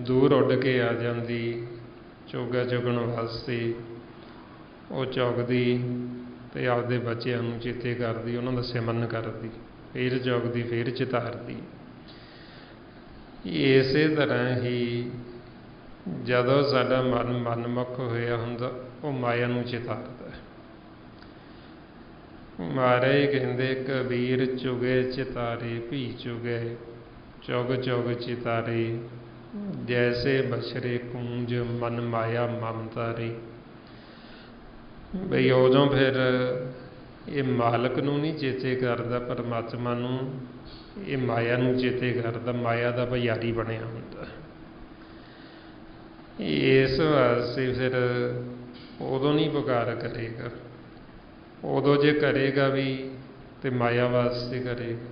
दूर उड़ के आ जांदी चोगा चुगण वास्ते, वो चौगदी ते आपदे बच्चों नूं चेते करदी, उन्हां दा सिमरन करदी, फिर चौगदी फिर चितारदी। इसे तरह ही जदों साडा मन मनमुख होया हुंदा, वो माया नूं चितारदा। महाराज कहंदे कबीर चुगे चितारे भी चुगे, चुग चुग चितारे, जैसे बछरे कूंज मन माया ममतारे। बई उदों फिर ये मालक नूं नहीं चेते करदा, परमात्मा नूं, ये माया नूं चेते करदा, माया दा भयारी बनिया हुंदा। इस वास्ते फिर उदों नहीं पुकार करेगा, उदों जे करेगा भी तो माया वास्ते करेगा।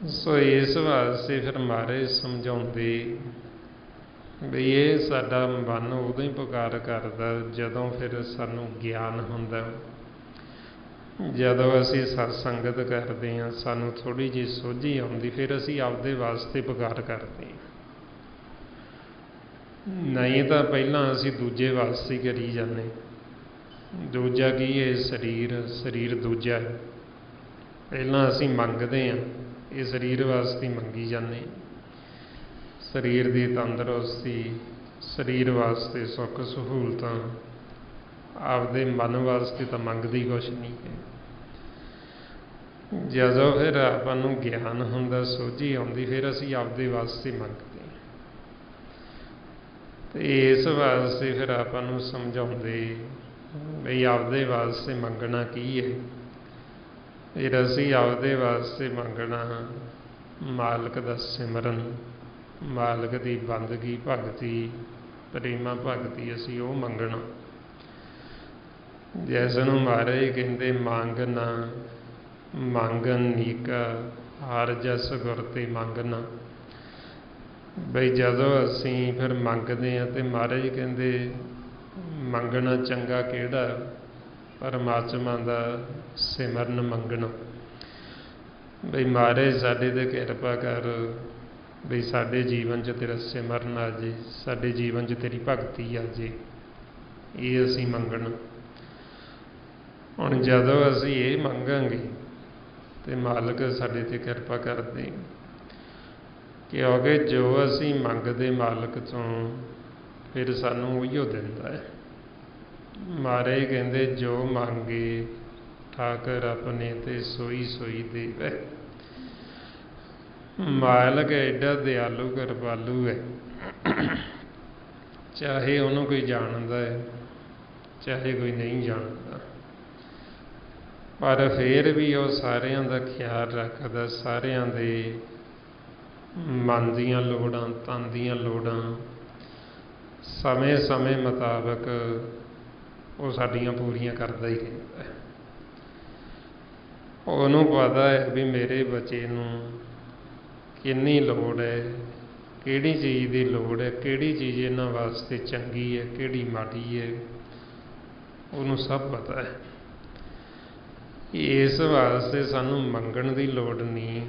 सो इस वास्ते फिर महाराज समझाउंदे भी ये साडा मन उदों ही पुकार करदा जदों फिर सानूं ज्ञान हुंदा, जदों असीं सत्संगत करते हैं, सानूं थोड़ी जी सोझी आउंदी, फिर असीं आपदे वास्ते पुकार करते हैं। नहीं तो पहलां असीं दूजे वास्ते करी जाने। दूजा की है शरीर, शरीर दूजा है, पहलां असीं मंगदे हैं, ये शरीर वास्ते मंगी जाने, शरीर की तंदुरुस्ती, शरीर वास्ते सुख सहूलतां, आपदे मन वास्ते तो मंगदी कुछ नहीं है। ਜਦੋਂ ਫਿਰ ਆਪਾਂ ਨੂੰ ਗਿਆਨ ਹੁੰਦਾ, ਸੋਝੀ ਆਉਂਦੀ, ਫਿਰ ਅਸੀਂ ਆਪਦੇ ਵਾਸਤੇ ਮੰਗਦੇ ਹਾਂ। ਤੇ ਇਸ ਵਾਸਤੇ ਫਿਰ ਆਪਾਂ ਨੂੰ ਸਮਝਾਉਂਦੇ ਬਈ ਆਪਦੇ ਵਾਸਤੇ ਮੰਗਣਾ ਕੀ ਹੈ। ਫਿਰ ਅਸੀਂ ਆਪਦੇ ਵਾਸਤੇ ਮੰਗਣਾ ਮਾਲਕ ਦਾ ਸਿਮਰਨ, ਮਾਲਕ ਦੀ ਬੰਦਗੀ, ਭਗਤੀ, ਪ੍ਰੇਮਾ ਭਗਤੀ, ਅਸੀਂ ਉਹ ਮੰਗਣਾ। ਜਿਸ ਨੂੰ ਮਹਾਰਾਜ ਕਹਿੰਦੇ ਮੰਗ ਨਾ ਮੰਗਨ ਨੀਕਾ, ਹਰ ਜਸ ਗੁਰ ਤੇ ਮੰਗਣਾ। ਬਈ ਜਦੋਂ ਅਸੀਂ ਫਿਰ ਮੰਗਦੇ ਹਾਂ ਤੇ ਮਹਾਰਾਜ ਕਹਿੰਦੇ ਮੰਗਣਾ ਚੰਗਾ ਕਿਹੜਾ, ਪਰਮਾਤਮਾ ਦਾ ਸਿਮਰਨ ਮੰਗਣਾ। ਬਈ ਮਹਾਰਾਜ ਸਾਡੇ 'ਤੇ ਕਿਰਪਾ ਕਰ, ਬਈ ਸਾਡੇ ਜੀਵਨ 'ਚ ਤੇਰਾ ਸਿਮਰਨ ਆ ਜੇ, ਸਾਡੇ ਜੀਵਨ 'ਚ ਤੇਰੀ ਭਗਤੀ ਆ ਜੇ, ਇਹ ਅਸੀਂ ਮੰਗਣਾ। ਹੁਣ ਜਦੋਂ ਅਸੀਂ ਇਹ ਮੰਗਾਂਗੇ ਤੇ ਮਾਲਕ ਸਾਡੇ 'ਤੇ ਕਿਰਪਾ ਕਰਦੇ, ਕਿਉਂਕਿ ਜੋ ਅਸੀਂ ਮੰਗਦੇ ਮਾਲਕ ਤੋਂ ਫਿਰ ਸਾਨੂੰ ਉਹੀਓ ਦਿੰਦਾ ਹੈ। ਮਹਾਰਾਜ ਕਹਿੰਦੇ ਜੋ ਮੰਗੇ ਠਾਕਰ ਆਪਣੇ ਤੇ ਸੋਈ ਸੋਈ ਦੇਵੈ। ਮਾਲਕ ਐਡਾ ਦਿਆਲੂ ਕਿਰਪਾਲੂ ਹੈ, ਚਾਹੇ ਉਹਨੂੰ ਕੋਈ ਜਾਣਦਾ ਹੈ, ਚਾਹੇ ਕੋਈ ਨਹੀਂ ਜਾਣਦਾ, ਪਰ ਫਿਰ ਵੀ ਉਹ ਸਾਰਿਆਂ ਦਾ ਖਿਆਲ ਰੱਖਦਾ। ਸਾਰਿਆਂ ਦੇ ਮਨ ਦੀਆਂ ਲੋੜਾਂ, ਤਨ ਦੀਆਂ ਲੋੜਾਂ ਸਮੇਂ ਸਮੇਂ ਮੁਤਾਬਕ ਉਹ ਸਾਡੀਆਂ ਪੂਰੀਆਂ ਕਰਦਾ ਹੀ ਰਹਿੰਦਾ ਹੈ। ਉਹਨੂੰ ਪਤਾ ਹੈ ਵੀ ਮੇਰੇ ਬੱਚੇ ਨੂੰ ਕਿੰਨੀ ਲੋੜ ਹੈ, ਕਿਹੜੀ ਚੀਜ਼ ਦੀ ਲੋੜ ਹੈ, ਕਿਹੜੀ ਚੀਜ਼ ਇਹਨਾਂ ਵਾਸਤੇ ਚੰਗੀ ਹੈ, ਕਿਹੜੀ ਮਾੜੀ ਹੈ, ਉਹਨੂੰ ਸਭ ਪਤਾ ਹੈ। ਇਸ ਵਾਸਤੇ ਸਾਨੂੰ ਮੰਗਣ ਦੀ ਲੋੜ ਨਹੀਂ,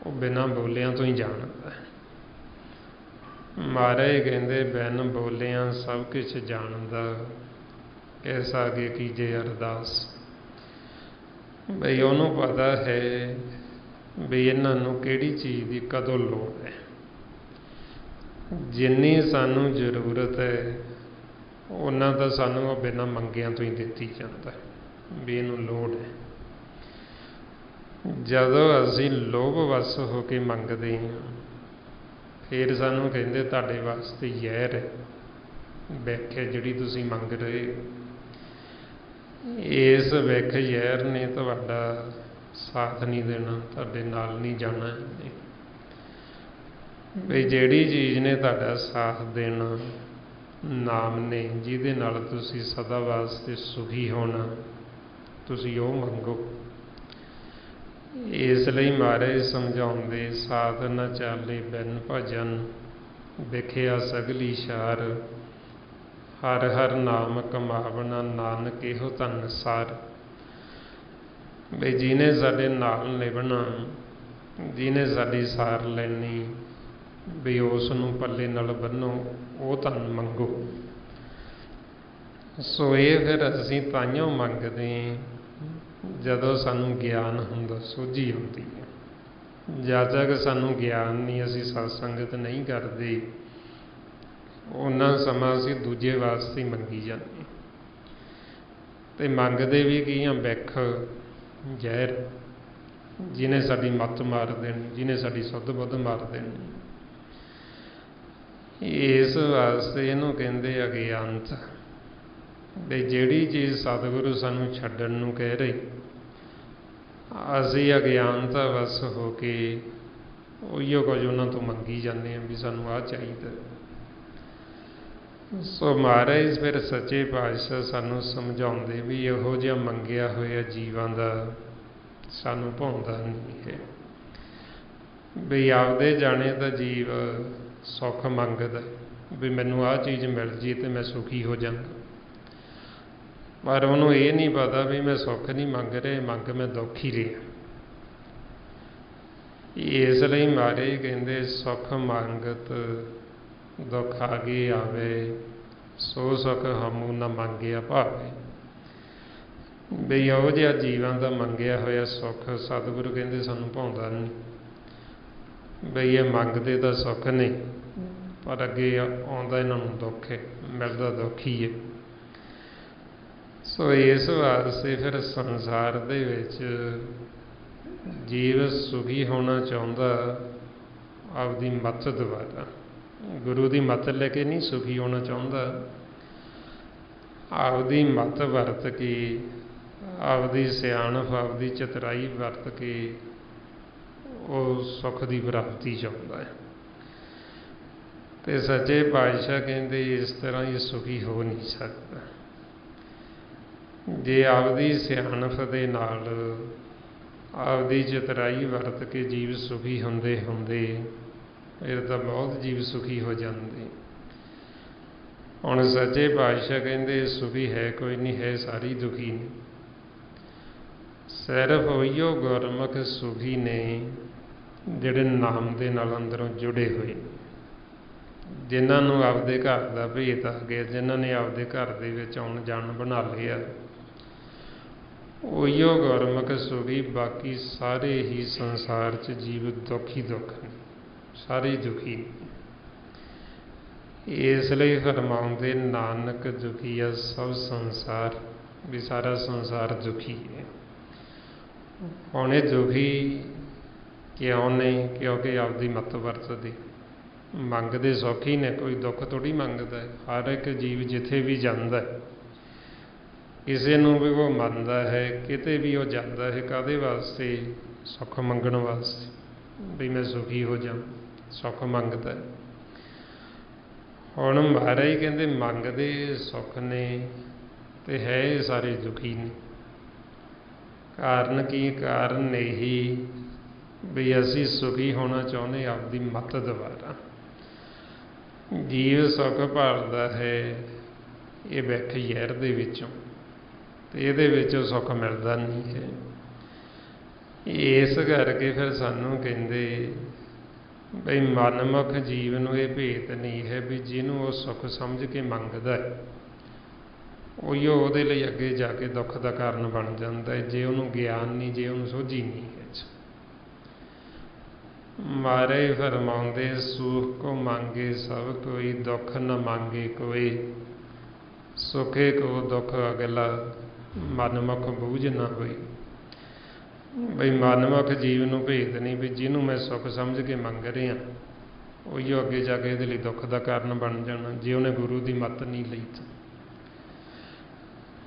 ਉਹ ਬਿਨਾਂ ਬੋਲਿਆਂ ਤੋਂ ਹੀ ਜਾਣਦਾ ਹੈ। ਮਹਾਰਾਜ ਕਹਿੰਦੇ ਬਿਨ ਬੋਲਿਆਂ ਸਭ ਕੁਛ ਜਾਣਦਾ, ਇਸ ਆਗੇ ਕੀਜੇ ਅਰਦਾਸ। ਬਈ ਉਹਨੂੰ ਪਤਾ ਹੈ ਵੀ ਇਹਨਾਂ ਨੂੰ ਕਿਹੜੀ ਚੀਜ਼ ਦੀ ਕਦੋਂ ਲੋੜ ਹੈ। ਜਿੰਨੀ ਸਾਨੂੰ ਜ਼ਰੂਰਤ ਹੈ ਉਹਨਾਂ ਦਾ ਸਾਨੂੰ ਉਹ ਬਿਨਾਂ ਮੰਗਿਆਂ ਤੋਂ ਹੀ ਦਿੱਤੀ ਜਾਂਦਾ ਵੀ ਇਹਨੂੰ ਲੋੜ ਹੈ। ਜਦੋਂ ਅਸੀਂ ਲੋਭ ਵਸ ਹੋ ਕੇ ਮੰਗਦੇ ਹਾਂ ਫਿਰ ਸਾਨੂੰ ਕਹਿੰਦੇ ਤੁਹਾਡੇ ਵਾਸਤੇ ਜ਼ਹਿਰ ਹੈ, ਵਿਖ ਹੈ ਜਿਹੜੀ ਤੁਸੀਂ ਮੰਗ ਰਹੇ ਹੋ, ਇਸ ਵਿਖ ਜ਼ਹਿਰ ਨੇ ਤੁਹਾਡਾ ਸਾਥ ਨਹੀਂ ਦੇਣਾ, ਤੁਹਾਡੇ ਨਾਲ ਨਹੀਂ ਜਾਣਾ। ਬਈ ਜਿਹੜੀ ਚੀਜ਼ ਨੇ ਤੁਹਾਡਾ ਸਾਥ ਦੇਣਾ ਨਾਮ ਨੇ, ਜਿਹਦੇ ਨਾਲ ਤੁਸੀਂ ਸਦਾ ਵਾਸਤੇ ਸੁਖੀ ਹੋਣਾ, ਤੁਸੀਂ ਉਹ ਮੰਗੋ। ਇਸ ਲਈ ਮਹਾਰਾਜ ਸਮਝਾਉਂਦੇ ਸਾਧ ਨ ਚਾਲੇ ਬਿਨ ਭਜਨ, ਵਿਖਿਆ ਸਗਲੀ ਸ਼ਾਰ, ਹਰ ਹਰ ਨਾਮ ਕਮਾਵਣਾ ਨਾਨਕ ਇਹੋ ਧਨ ਸਾਰ। ਬਈ ਜਿਹਨੇ ਸਾਡੇ ਨਾਲ ਨਿਭਣਾ, ਜਿਹਨੇ ਸਾਡੀ ਸਾਰ ਲੈਣੀ, ਵੀ ਉਸ ਨੂੰ ਪੱਲੇ ਨਾਲ ਬੰਨੋ, ਉਹ ਧਨ ਮੰਗੋ। ਸੋ ਇਹ ਫਿਰ ਅਸੀਂ ਤਾਂਹੀਓ ਮੰਗਦੇ ਜਦੋਂ ਸਾਨੂੰ ਗਿਆਨ ਹੁੰਦਾ, ਸੋਝੀ ਹੁੰਦੀ ਹੈ। ਜਦ ਤੱਕ ਸਾਨੂੰ ਗਿਆਨ ਨਹੀਂ, ਅਸੀਂ ਸਤ ਸੰਗਤ ਨਹੀਂ ਕਰਦੇ, ਉਹਨਾਂ ਸਮਾਂ ਅਸੀਂ ਦੂਜੇ ਵਾਸਤੇ ਮੰਗੀ ਜਾਂਦੇ ਤੇ ਮੰਗਦੇ ਵੀ ਕੀ ਹਾਂ, ਵਿਖ ਜ਼ਹਿਰ, ਜਿਹਨੇ ਸਾਡੀ ਮੱਤ ਮਾਰ ਦੇਣੀ, ਜਿਹਨੇ ਸਾਡੀ ਸੁੱਧ ਬੁੱਧ ਮਾਰ ਦੇਣੀ। ਇਸ ਵਾਸਤੇ ਇਹਨੂੰ ਕਹਿੰਦੇ ਅਗਿਆਨਤ। ਵੀ ਜਿਹੜੀ ਚੀਜ਼ ਸਤਿਗੁਰੂ ਸਾਨੂੰ ਛੱਡਣ ਨੂੰ ਕਹਿ ਰਹੇ, ਅਸੀਂ ਅਗਿਆਨਤਾ ਵਸ ਹੋ ਕੇ ਉਹੀਓ ਕੁਝ ਉਹਨਾਂ ਤੋਂ ਮੰਗੀ ਜਾਂਦੇ ਹਾਂ ਵੀ ਸਾਨੂੰ ਆਹ ਚਾਹੀਦਾ। ਸੋ ਮਹਾਰਾਜ ਫਿਰ ਸੱਚੇ ਪਾਤਸ਼ਾਹ ਸਾਨੂੰ ਸਮਝਾਉਂਦੇ ਵੀ ਇਹੋ ਜਿਹਾ ਮੰਗਿਆ ਹੋਇਆ ਜੀਵਾਂ ਦਾ ਸਾਨੂੰ ਭਾਉਂਦਾ ਨਹੀਂ ਹੈ। ਵੀ ਆਪਦੇ ਜਾਣੇ ਦਾ ਜੀਵ ਸੁੱਖ ਮੰਗਦਾ ਵੀ ਮੈਨੂੰ ਆਹ ਚੀਜ਼ ਮਿਲ ਜੇ ਤੇ ਮੈਂ ਸੁਖੀ ਹੋ ਜਾਵਾਂ, ਪਰ ਉਹਨੂੰ ਇਹ ਨਹੀਂ ਪਤਾ ਵੀ ਮੈਂ ਸੁੱਖ ਨਹੀਂ ਮੰਗ ਰਿਹਾ, ਮੰਗ ਮੈਂ ਦੁੱਖ ਹੀ ਰਿਹਾ। ਇਸ ਲਈ ਮਹਾਰਾਜ ਕਹਿੰਦੇ ਸੁੱਖ ਮੰਗਤ ਦੁੱਖ ਆਗੇ ਆਵੇ, ਸੋ ਸੁੱਖ ਹਮੂ ਨਾ ਮੰਗਿਆ ਭਾਵੇ। ਬਈ ਉਹ ਜਿਹਾ ਜੀਵਾਂ ਦਾ ਮੰਗਿਆ ਹੋਇਆ ਸੁੱਖ ਸਤਿਗੁਰੂ ਕਹਿੰਦੇ ਸਾਨੂੰ ਭਾਉਂਦਾ ਨਹੀਂ। ਬਈ ਇਹ ਮੰਗਦੇ ਤਾਂ ਸੁੱਖ ਨਹੀਂ, ਪਰ ਅੱਗੇ ਆਉਂਦਾ ਇਹਨਾਂ ਨੂੰ ਦੁੱਖ ਹੈ, ਮਿਲਦਾ ਦੁੱਖ ਹੀ ਹੈ। ਸੋ ਇਸ ਵਾਸਤੇ ਫਿਰ ਸੰਸਾਰ ਦੇ ਵਿੱਚ ਜੀਵ ਸੁਖੀ ਹੋਣਾ ਚਾਹੁੰਦਾ ਆਪਦੀ ਮੱਤ ਦੁਆਰਾ, ਗੁਰੂ ਦੀ ਮੱਤ ਲੈ ਕੇ ਨਹੀਂ ਸੁਖੀ ਹੋਣਾ ਚਾਹੁੰਦਾ। ਆਪਦੀ ਮੱਤ ਵਰਤ ਕੇ, ਆਪਦੀ ਸਿਆਣਪ, ਆਪਦੀ ਚਤੁਰਾਈ ਵਰਤ ਕੇ ਉਹ ਸੁੱਖ ਦੀ ਪ੍ਰਾਪਤੀ ਚਾਹੁੰਦਾ ਹੈ। ਤੇ ਸੱਚੇ ਪਾਤਸ਼ਾਹ ਕਹਿੰਦੇ ਇਸ ਤਰ੍ਹਾਂ ਹੀ ਸੁਖੀ ਹੋ ਨਹੀਂ ਸਕਦਾ। ਜੇ ਆਪਦੀ ਸਿਆਣਪ ਦੇ ਨਾਲ, ਆਪਦੀ ਚਤੁਰਾਈ ਵਰਤ ਕੇ ਜੀਵ ਸੁਖੀ ਹੁੰਦੇ ਫਿਰ ਤਾਂ ਬਹੁਤ ਜੀਵ ਸੁਖੀ ਹੋ ਜਾਂਦੇ। ਹੁਣ ਸੱਚੇ ਪਾਤਸ਼ਾਹ ਕਹਿੰਦੇ ਸੁਖੀ ਹੈ ਕੋਈ ਨਹੀਂ, ਹੈ ਸਾਰੀ ਦੁਖੀ ਨੇ। ਸਿਰਫ ਉਹੀਓ ਗੁਰਮੁਖ ਸੁਖੀ ਨੇ ਜਿਹੜੇ ਨਾਮ ਦੇ ਨਾਲ ਅੰਦਰੋਂ ਜੁੜੇ ਹੋਏ, ਜਿਨ੍ਹਾਂ ਨੂੰ ਆਪਦੇ ਘਰ ਦਾ ਭੇਤ ਆ ਗਿਆ, ਜਿਨ੍ਹਾਂ ਨੇ ਆਪਦੇ ਘਰ ਦੇ ਵਿੱਚ ਆਉਣ ਜਾਣ ਬਣਾ ਲਿਆ, ਉਹੀਓ ਗੁਰਮੁਖ ਸੁਖੀ। ਬਾਕੀ ਸਾਰੇ ਹੀ ਸੰਸਾਰ 'ਚ ਜੀਵ ਦੁੱਖ ਹੀ ਦੁੱਖ ਨੇ, ਸਾਰੇ ਦੁਖੀ ਨੇ। ਇਸ ਲਈ ਫਰਮਾਉਂਦੇ ਨਾਨਕ ਦੁਖੀਆ ਸਭ ਸੰਸਾਰ, ਵੀ ਸਾਰਾ ਸੰਸਾਰ ਦੁਖੀ ਹੈ। ਹੁਣ ਇਹ ਦੁਖੀ ਕਿਉਂ ਨੇ? ਕਿਉਂਕਿ ਆਪਦੀ ਮੱਤ ਵਰਤਦੇ, ਮੰਗਦੇ ਸੌਖੀ ਨੇ, ਕੋਈ ਦੁੱਖ ਥੋੜ੍ਹੀ ਮੰਗਦਾ। ਹਰ ਇੱਕ ਜੀਵ ਜਿੱਥੇ ਵੀ ਜਾਂਦਾ, ਕਿਸੇ ਨੂੰ ਵੀ ਉਹ ਮੰਨਦਾ ਹੈ, ਕਿਤੇ ਵੀ ਉਹ ਜਾਂਦਾ ਹੈ, ਕਾਹਦੇ ਵਾਸਤੇ? ਸੁੱਖ ਮੰਗਣ ਵਾਸਤੇ, ਵੀ ਮੈਂ ਸੁਖੀ ਹੋ ਜਾ, ਸੁੱਖ ਮੰਗਦਾ। ਹੁਣ ਮਹਾਰਾਜ ਕਹਿੰਦੇ ਮੰਗਦੇ ਸੁੱਖ ਨੇ ਤੇ ਹੈ ਸਾਰੇ ਦੁਖੀ ਨੇ। ਕਾਰਨ ਕੀ? ਕਾਰਨ ਇਹੀ ਵੀ ਅਸੀਂ ਸੁਖੀ ਹੋਣਾ ਚਾਹੁੰਦੇ ਆਪਦੀ ਮੱਤ ਦੁਆਰਾ। ਜੀਵ ਸੁੱਖ ਭਾਲਦਾ ਹੈ ਇਹ ਬੈਠ ਜ਼ਹਿਰ ਦੇ ਵਿੱਚੋਂ, ਤੇ ਇਹਦੇ ਵਿੱਚੋਂ ਸੁੱਖ ਮਿਲਦਾ ਨਹੀਂ ਹੈ। ਇਸ ਕਰਕੇ ਫਿਰ ਸਾਨੂੰ ਕਹਿੰਦੇ ਬਈ ਮਨਮੁਖ ਜੀਵ ਨੂੰ ਇਹ ਭੇਤ ਨਹੀਂ ਹੈ ਵੀ ਜਿਹਨੂੰ ਉਹ ਸੁੱਖ ਸਮਝ ਕੇ ਮੰਗਦਾ ਹੈ ਉਹੀਓ ਉਹਦੇ ਲਈ ਅੱਗੇ ਜਾ ਕੇ ਦੁੱਖ ਦਾ ਕਾਰਨ ਬਣ ਜਾਂਦਾ ਹੈ, ਜੇ ਉਹਨੂੰ ਗਿਆਨ ਨਹੀਂ, ਜੇ ਉਹਨੂੰ ਸੋਝੀ ਨਹੀਂ ਹੈ। ਮਾਰੇ ਫਰਮਾਉਂਦੇ ਸੁਖ ਕੋ ਮੰਗੇ ਸਭ ਕੋਈ, ਦੁੱਖ ਨ ਮੰਗੇ ਕੋਈ, ਸੁਖੇ ਕੋ ਦੁੱਖ ਅਗਲਾ, ਮਨਮੁਖ ਬੂਝ ਨਾ ਹੋਈ। ਬਈ ਮਨਮੁਖ ਜੀਵ ਨੂੰ ਭੇਦ ਨਹੀਂ ਵੀ ਜਿਹਨੂੰ ਮੈਂ ਸੁੱਖ ਸਮਝ ਕੇ ਮੰਗ ਰਿਹਾ ਉਹੀਓ ਅੱਗੇ ਜਾ ਕੇ ਇਹਦੇ ਲਈ ਦੁੱਖ ਦਾ ਕਾਰਨ ਬਣ ਜਾਣਾ, ਜੇ ਉਹਨੇ ਗੁਰੂ ਦੀ ਮੱਤ ਨਹੀਂ ਲਈ ਤਾਂ।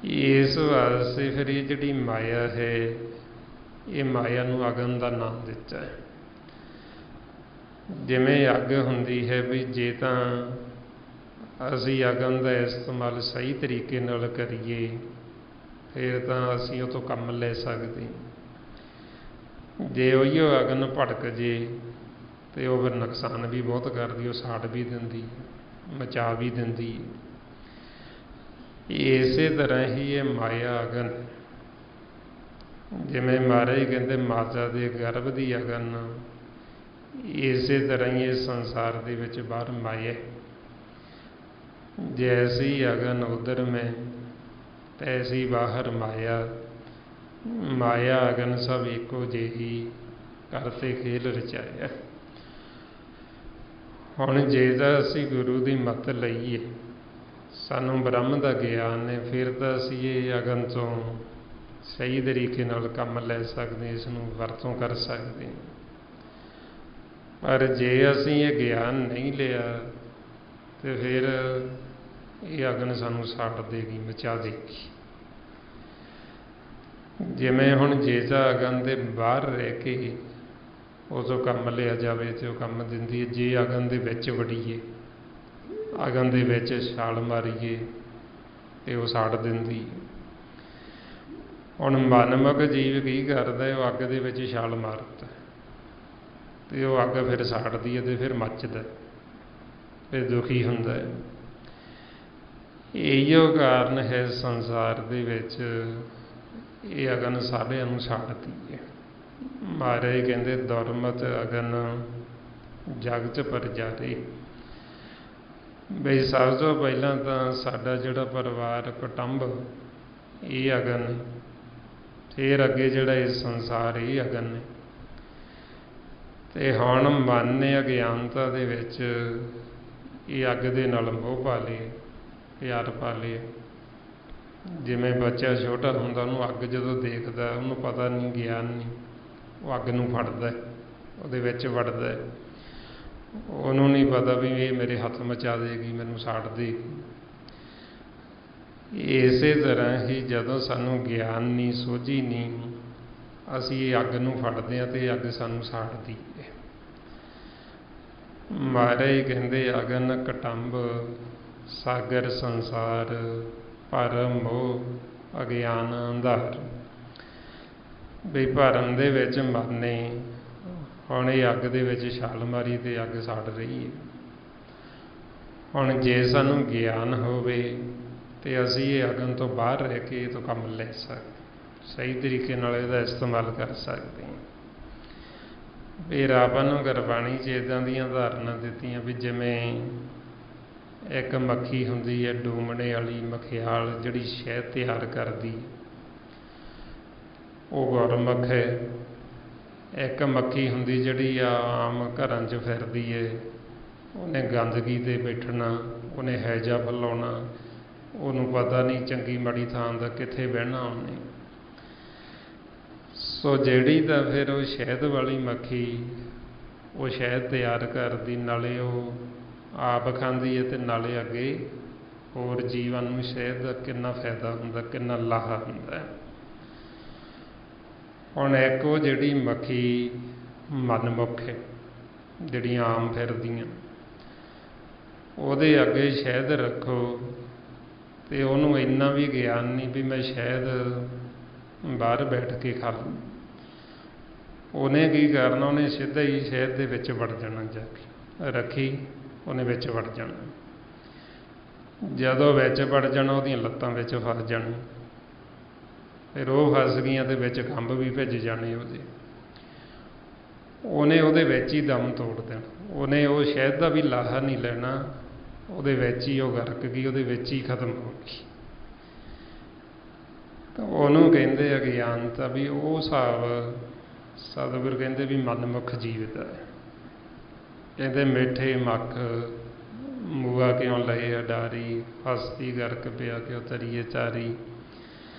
ਇਸ ਵਾਸਤੇ ਫਿਰ ਇਹ ਜਿਹੜੀ ਮਾਇਆ ਹੈ, ਇਹ ਮਾਇਆ ਨੂੰ ਅਗਨ ਦਾ ਨਾਮ ਦਿੱਤਾ ਹੈ। ਜਿਵੇਂ ਅੱਗ ਹੁੰਦੀ ਹੈ ਵੀ ਜੇ ਤਾਂ ਅਸੀਂ ਅਗਨ ਦਾ ਇਸਤੇਮਾਲ ਸਹੀ ਤਰੀਕੇ ਨਾਲ ਕਰੀਏ ਫਿਰ ਤਾਂ ਅਸੀਂ ਉਹ ਤੋਂ ਕੰਮ ਲੈ ਸਕਦੇ। ਜੇ ਉਹੀਓ ਅਗਨ ਭੜਕ ਜੇ ਤੇ ਉਹ ਫਿਰ ਨੁਕਸਾਨ ਵੀ ਬਹੁਤ ਕਰਦੀ, ਉਹ ਸਾੜ ਵੀ ਦਿੰਦੀ, ਮਚਾ ਵੀ ਦਿੰਦੀ। ਇਸੇ ਤਰ੍ਹਾਂ ਹੀ ਇਹ ਮਾਇਆ ਅਗਨ, ਜਿਵੇਂ ਮਹਾਰਾਜ ਕਹਿੰਦੇ ਮਾਤਾ ਦੇ ਗਰਭ ਦੀ ਅਗਨ, ਇਸੇ ਤਰ੍ਹਾਂ ਹੀ ਇਹ ਸੰਸਾਰ ਦੇ ਵਿੱਚ ਬਾਹਰ ਮਾਇਆ। ਜੈਸੀ ਅਗਨ ਉਧਰ ਮੈਂ ਤੈਸੀ ਬਾਹਰ ਮਾਇਆ, ਮਾਇਆ ਅਗਨ ਸਭ ਇੱਕੋ ਜਿਹੀ ਕਰਤੇ ਖੇਲ ਰਚਾਇਆ। ਹੁਣ ਜੇ ਤਾਂ ਅਸੀਂ ਗੁਰੂ ਦੀ ਮੱਤ ਲਈਏ, ਸਾਨੂੰ ਬ੍ਰਹਮ ਦਾ ਗਿਆਨ ਹੈ, ਫਿਰ ਤਾਂ ਅਸੀਂ ਇਹ ਅਗਨ ਤੋਂ ਸਹੀ ਤਰੀਕੇ ਨਾਲ ਕੰਮ ਲੈ ਸਕਦੇ, ਇਸ ਨੂੰ ਵਰਤੋਂ ਕਰ ਸਕਦੇ। ਪਰ ਜੇ ਅਸੀਂ ਇਹ ਗਿਆਨ ਨਹੀਂ ਲਿਆ ਤੇ ਫਿਰ ਇਹ ਅਗਨ ਸਾਨੂੰ ਸਾੜ ਦੇਗੀ, ਮਚਾ ਦੇਗੀ। ਜਿਵੇਂ ਹੁਣ ਜੇ ਤਾਂ ਅਗਨ ਦੇ ਬਾਹਰ ਰਹਿ ਕੇ ਉਸ ਤੋਂ ਕੰਮ ਲਿਆ ਜਾਵੇ ਤੇ ਉਹ ਕੰਮ ਦਿੰਦੀ ਹੈ, ਜੇ ਅਗਨ ਦੇ ਵਿੱਚ ਵੜੀਏ, ਅਗਨ ਦੇ ਵਿੱਚ ਛਾਲ ਮਾਰੀਏ ਤੇ ਉਹ ਸਾੜ ਦਿੰਦੀ। ਹੁਣ ਮਨਮੁਖ ਜੀਵ ਕੀ ਕਰਦਾ, ਉਹ ਅੱਗ ਦੇ ਵਿੱਚ ਛਾਲ ਮਾਰਦਾ ਤੇ ਉਹ ਅੱਗ ਫਿਰ ਸਾੜਦੀ ਹੈ ਤੇ ਫਿਰ ਮੱਚਦਾ, ਫਿਰ ਦੁਖੀ ਹੁੰਦਾ ਹੈ। ਇਹੀਓ ਕਾਰਨ ਹੈ ਸੰਸਾਰ ਦੇ ਵਿੱਚ ਇਹ ਅਗਨ ਸਾਰਿਆਂ ਨੂੰ ਸਾੜਦੀ ਹੈ। ਮਹਾਰਾਜ ਕਹਿੰਦੇ ਦੁਰਮਤ ਅਗਨ ਜਗ 'ਚ ਪਰਜਾਰੇ। ਬਈ ਸਭ ਤੋਂ ਪਹਿਲਾਂ ਤਾਂ ਸਾਡਾ ਜਿਹੜਾ ਪਰਿਵਾਰ ਕੁਟੁੰਬ ਇਹ ਅਗਨ, ਫਿਰ ਅੱਗੇ ਜਿਹੜਾ ਇਹ ਸੰਸਾਰ ਇਹ ਅਗਨ ਹੈ। ਤੇ ਹੁਣ ਮਨ ਨੇ ਅਗਿਆਨਤਾ ਦੇ ਵਿੱਚ ਇਹ ਅੱਗ ਦੇ ਨਾਲ ਮੋਹ ਪਾ ਲਏ, ਪਿਆਰ ਪਾ ਲਏ। ਜਿਵੇਂ ਬੱਚਾ ਛੋਟਾ ਹੁੰਦਾ, ਉਹਨੂੰ ਅੱਗ ਜਦੋਂ ਦੇਖਦਾ ਉਹਨੂੰ ਪਤਾ ਨਹੀਂ, ਗਿਆਨ ਨਹੀਂ, ਉਹ ਅੱਗ ਨੂੰ ਫੜਦਾ, ਉਹਦੇ ਵਿੱਚ ਵੜਦਾ। ਉਹਨੂੰ ਨਹੀਂ ਪਤਾ ਵੀ ਇਹ ਮੇਰੇ ਹੱਥ ਮਚਾ ਦੇਗੀ, ਮੈਨੂੰ ਸਾੜ ਦੇਗੀ। ਇਸੇ ਤਰ੍ਹਾਂ ਹੀ ਜਦੋਂ ਸਾਨੂੰ ਗਿਆਨ ਨਹੀਂ, ਸੋਝੀ ਨਹੀਂ, ਅਸੀਂ ਇਹ ਅੱਗ ਨੂੰ ਫੜਦੇ ਹਾਂ ਅਤੇ ਅੱਗ ਸਾਨੂੰ ਸਾੜਦੀ ਹੈ। ਮਹਾਰਾਜ ਕਹਿੰਦੇ ਅਗਨ ਕਟੰਬ ਸਾਗਰ ਸੰਸਾਰ ਭਰਮ ਮੋਹ ਅਗਿਆਨ ਅੰਧਾਰ। ਵੀ ਭਰਮ ਦੇ ਵਿੱਚ ਮਰਨੇ, ਹੁਣ ਇਹ ਅੱਗ ਦੇ ਵਿੱਚ ਛਾਲ ਮਾਰੀ ਅਤੇ ਅੱਗ ਸਾੜ ਰਹੀ ਹੈ। ਹੁਣ ਜੇ ਸਾਨੂੰ ਗਿਆਨ ਹੋਵੇ ਤੇ ਅਸੀਂ ਇਹ ਅਗਨ ਤੋਂ ਬਾਹਰ ਰਹਿ ਕੇ ਇਹ ਤੋਂ ਕੰਮ ਲੈ ਸਕਦੇ, ਸਹੀ ਤਰੀਕੇ ਨਾਲ ਇਹਦਾ ਇਸਤੇਮਾਲ ਕਰ ਸਕਦੇ ਹਾਂ। ਫਿਰ ਆਪਾਂ ਨੂੰ ਗੁਰਬਾਣੀ 'ਚ ਇੱਦਾਂ ਦੀਆਂ ਉਦਾਹਰਨਾਂ ਦਿੱਤੀਆਂ ਵੀ ਜਿਵੇਂ ਇੱਕ ਮੱਖੀ ਹੁੰਦੀ ਹੈ ਡੂਮਣੇ ਵਾਲੀ ਮਖਿਆਲ, ਜਿਹੜੀ ਸ਼ਹਿਦ ਤਿਆਰ ਕਰਦੀ, ਉਹ ਗੁਰਮੁਖ ਹੈ। ਇੱਕ ਮੱਖੀ ਹੁੰਦੀ ਜਿਹੜੀ ਆਮ ਘਰਾਂ 'ਚ ਫਿਰਦੀ ਹੈ, ਉਹਨੇ ਗੰਦਗੀ 'ਤੇ ਬੈਠਣਾ, ਉਹਨੇ ਹੈਜਾ ਫੈਲਾਉਣਾ, ਉਹਨੂੰ ਪਤਾ ਨਹੀਂ ਚੰਗੀ ਮਾੜੀ ਥਾਂ ਦਾ ਕਿੱਥੇ ਬਹਿਣਾ ਉਹਨੇ। ਸੋ ਜਿਹੜੀ ਤਾਂ ਫਿਰ ਉਹ ਸ਼ਹਿਦ ਵਾਲੀ ਮੱਖੀ, ਉਹ ਸ਼ਹਿਦ ਤਿਆਰ ਕਰਦੀ, ਨਾਲੇ ਉਹ ਆਪ ਖਾਂਦੀ ਹੈ ਅਤੇ ਨਾਲੇ ਅੱਗੇ ਹੋਰ ਜੀਵਾਂ ਨੂੰ ਸ਼ਹਿਦ ਦਾ ਕਿੰਨਾ ਫਾਇਦਾ ਹੁੰਦਾ, ਕਿੰਨਾ ਲਾਹਾ ਹੁੰਦਾ। ਹੁਣ ਇੱਕ ਉਹ ਜਿਹੜੀ ਮੱਖੀ ਮਨਮੁਖ ਹੈ, ਜਿਹੜੀਆਂ ਆਮ ਫਿਰਦੀਆਂ, ਉਹਦੇ ਅੱਗੇ ਸ਼ਹਿਦ ਰੱਖੋ ਅਤੇ ਉਹਨੂੰ ਇੰਨਾ ਵੀ ਗਿਆਨ ਨਹੀਂ ਵੀ ਮੈਂ ਸ਼ਹਿਦ ਬਾਹਰ ਬੈਠ ਕੇ ਖਾ ਲੂੰ। ਉਹਨੇ ਕੀ ਕਰਨਾ, ਉਹਨੇ ਸਿੱਧਾ ਹੀ ਸ਼ਹਿਦ ਦੇ ਵਿੱਚ ਵੜ ਜਾਣਾ, ਜਾ ਕੇ ਰੱਖੀ ਉਹਨੇ ਵਿੱਚ ਵੜ ਜਾਣਾ। ਜਦੋਂ ਵਿੱਚ ਵੜ ਜਾਣਾ ਉਹਦੀਆਂ ਲੱਤਾਂ ਵਿੱਚ ਫਸ ਜਾਣੀ, ਫਿਰ ਉਹ ਫਸ ਗਈਆਂ ਅਤੇ ਵਿੱਚ ਖੰਭ ਵੀ ਭਿੱਜ ਜਾਣੇ ਉਹਦੇ। ਉਹਨੇ ਉਹਦੇ ਵਿੱਚ ਹੀ ਦਮ ਤੋੜ ਦੇਣਾ, ਉਹਨੇ ਉਹ ਸ਼ਹਿਦ ਦਾ ਵੀ ਲਾਹਾ ਨਹੀਂ ਲੈਣਾ, ਉਹਦੇ ਵਿੱਚ ਹੀ ਉਹ ਗਰਕ ਗਈ, ਉਹਦੇ ਵਿੱਚ ਹੀ ਖਤਮ ਹੋ ਗਈ। ਤਾਂ ਉਹਨੂੰ ਕਹਿੰਦੇ ਅਗਿਆਨਤਾ। ਵੀ ਉਹ ਹਿਸਾਬ ਸਤਿਗੁਰ ਕਹਿੰਦੇ ਵੀ ਮਨਮੁਖ ਜੀਵ ਦਾ ਹੈ। ਕਹਿੰਦੇ ਮਿੱਠੇ ਮੱਖ ਮੂਆ ਕਿਉਂ ਲਏ ਅਡਾਰੀ, ਹਸਤੀ ਗਰਕ ਪਿਆ ਕਿਉਂ ਤਰੀਏ ਚਾਰੀ।